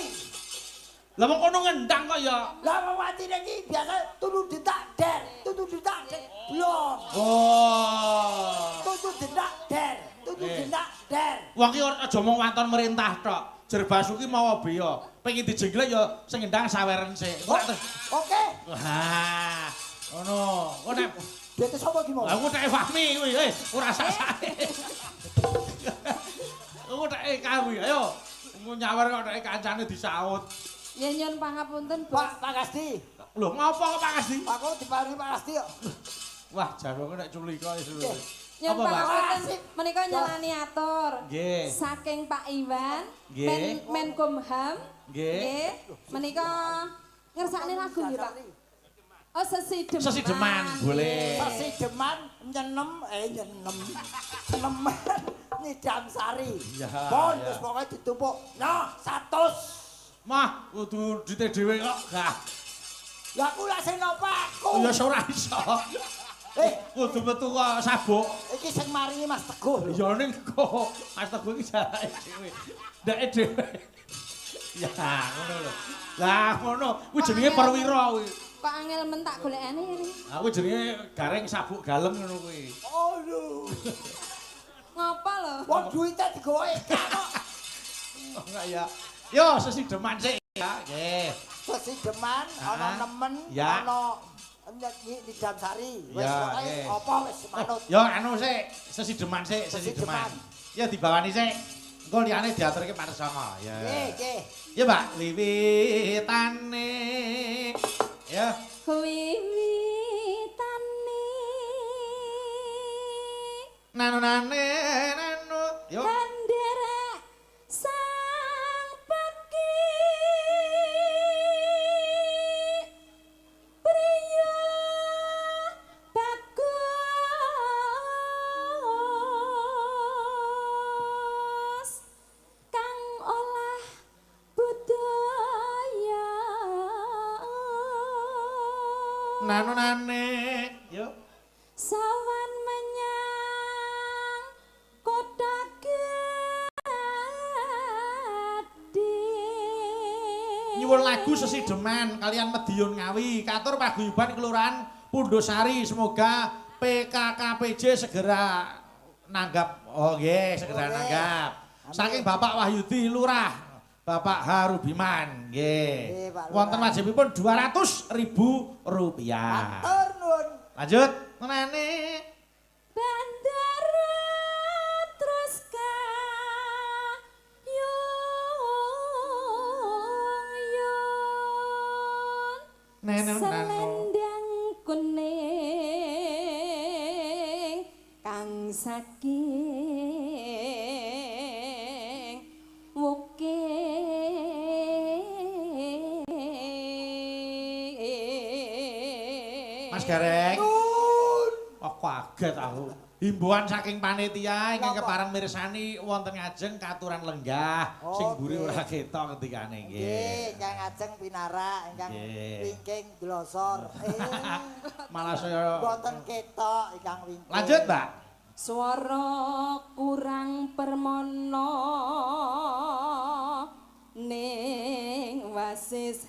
Lah wong kono ngendang kok ya. Lah wong watine iki biasa turu ditak der, turu ditak der. Blon. Oh. Turu ditak der, turu ditak der. Wong ki aja mung waton merintah tok. Jer Basuki mawa beya. Pengin dijenglek ya sing ngendang saweren sik. Kok terus. Oke. Wah. Ngono. Kok nek Dite sapa ki mau? aku tek Fahmi kuwi, ora sasane. Aku tek kuwi, ayo. Nyawer kok tek kancane disaut. Ya nyun pangapunten, Bos. Pak Kasti. Lho, ngapa kok Pak Kasdi? Aku diparingi Pak Kasti kok. Wah, jarone nek culika wis. Nyun Apa, Pak? pangapunten menika nyelani atur. Nggih. Saking Pak Iwan, Nggih. Menkumham. Nggih. Menika ngersakne lagu nggih, Pak. Oh, Sesi Deman. Sesi Deman, boleh. Sesi Deman nyenem nemen Nyidam Sari. Ya, Pon ya. wis pokoke ditumpuk. Nah, 100. Mah, kudu dite dhewe kok gak. Lah aku lak sing napa aku. Ya ora iso. Kudu metu kok sabuk. Iki sing maringi Mas Teguh lho. Ya ning kok Mas Teguh iki jarake dhewe. Ndake dhewe. Ya, ngono lho. Lah ngono, kuwi jenenge perwira kuwi. Kok angel men tak golekane ini. Aku jenenge gareng sabuk galem ngono kuwi. Aduh. Ngapa lho? Wong duite digowo kok. Oh, enggak ya. Yo, sesi Deman sik ya. Nggih. Sesi Deman ana nemen, Ya. ana Nyidam Sari. Wis Ya, pokoke nggih. apa wis manut. Yo anu sik, sesi Deman sik, sesi Sesi Deman. Deman. Ya dibawani sik. Engko liyane diaturke Pak Resanga. Ya. Nggih. Ya, Mbak, wiwitane. Ya. Wiwitane Nanunane nanu. Yo. Bandera sang peki Priya bagus Kang olah budaya nanonane yuk Sawan menyang kota gede. nyuwun lagu sesideman kalian Medion Ngawi katur paguyuban kelurahan Pundosari semoga PKKPJ segera nanggap segera nanggap saking Bapak Wahyudi Lurah Bapak Harubiman nggih wonten wajibipun Rp200.000 Matur nuwun. lanjut menane Bandara terus kayun selendang kuning kang saking wuke Mas Gareng kok kaget aku himbauan saking panitia ingkang kepareng mirsani wonten ngajeng katuran lenggah sing mburi ora ketok ketikane nggih. Nggih, ingkang ngajeng pinara, ingkang wingking glosor. Malah saya Mboten ketok ingkang wingking. lanjut, Mbak. Swara kurang permono ning wasis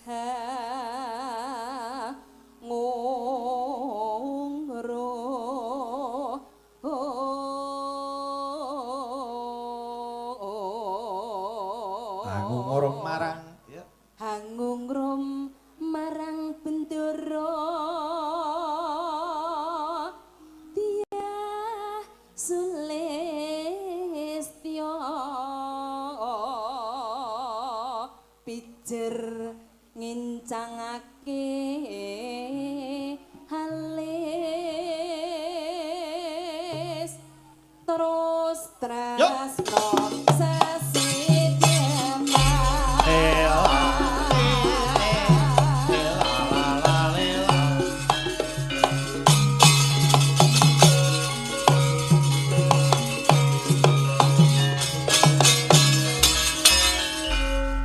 ngungro Aku ngorong marang ya. hangungrum marang bendoro dia sulistyo pijer ngincangake halis terus tresno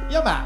Ya, Mbak.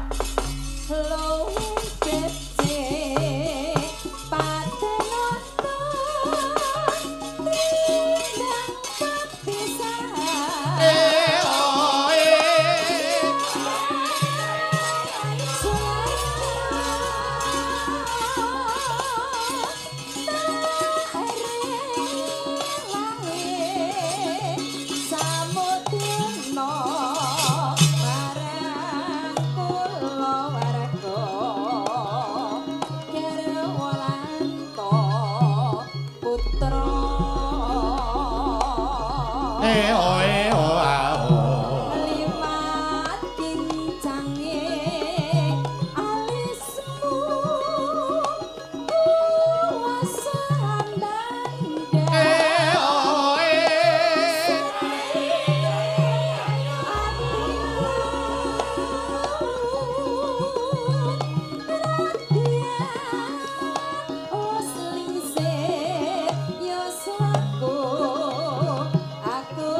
Aku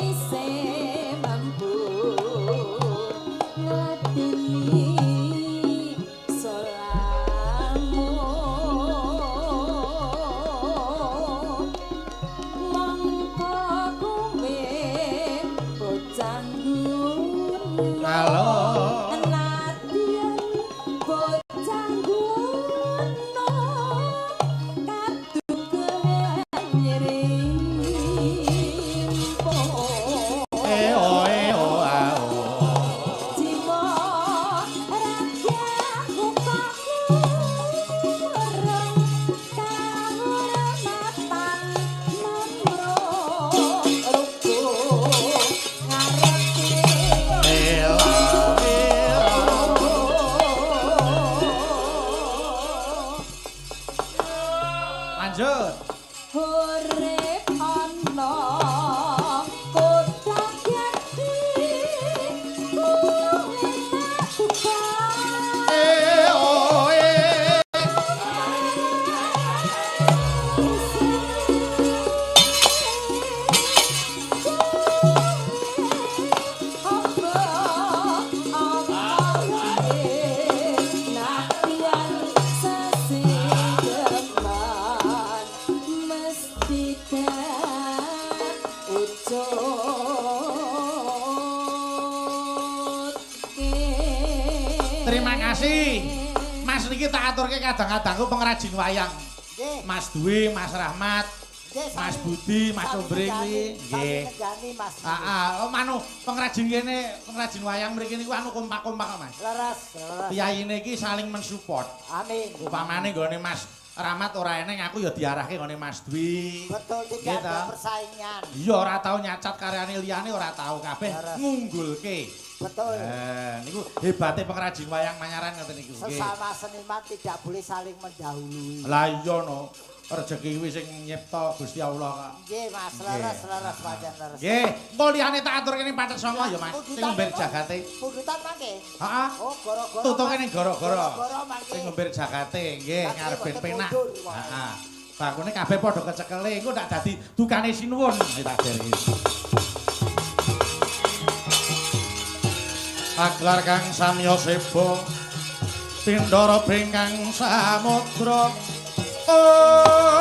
is Terima kasih. Mas niki tak aturke kadang-kadangku pengrajin wayang. Nggih. Mas Dwi, Mas Rahmat, Nggih, Mas sami- Budi, Mas sami Obring negani, kuwi. sami Nggih. negani, Mas. Oh manu pengrajin kene, pengrajin wayang mriki niku anu kompak-kompak Mas. Leres. Piyayine iki saling mensupport. Amin. Upamane nggone Mas Rahmat ora eneng aku ya diarahke nggone Mas Dwi. Betul, Gitu. tidak ada persaingan. Iya ora tau nyacat karyane liyane ora tau kabeh Leres. ngunggulke. Betul. Niku hebate pengrajin wayang Manyaran ngoten niku. Nggih. Sesama seniman tidak boleh saling mendahului. Lah iya no. Rezeki kuwi sing nyipta Gusti Allah kok. Nggih, Mas, leres pancen leres. Nggih, engko liyane tak aturke ning Patet Songo ya Mas. Sing ngomber jagate. Pudutan mangke. Heeh. Oh, goro-goro. Tutuke ning gara-gara. Goro-goro mangke. Sing ngomber jagate nggih Lah, ngarep ben boten penak. mundur, Mas. Heeh. Bakune kabeh padha kecekele, engko tak dadi dukane sinuwun tak dereki. Aglar kang samya seba Tindara bengkang samudra. Oh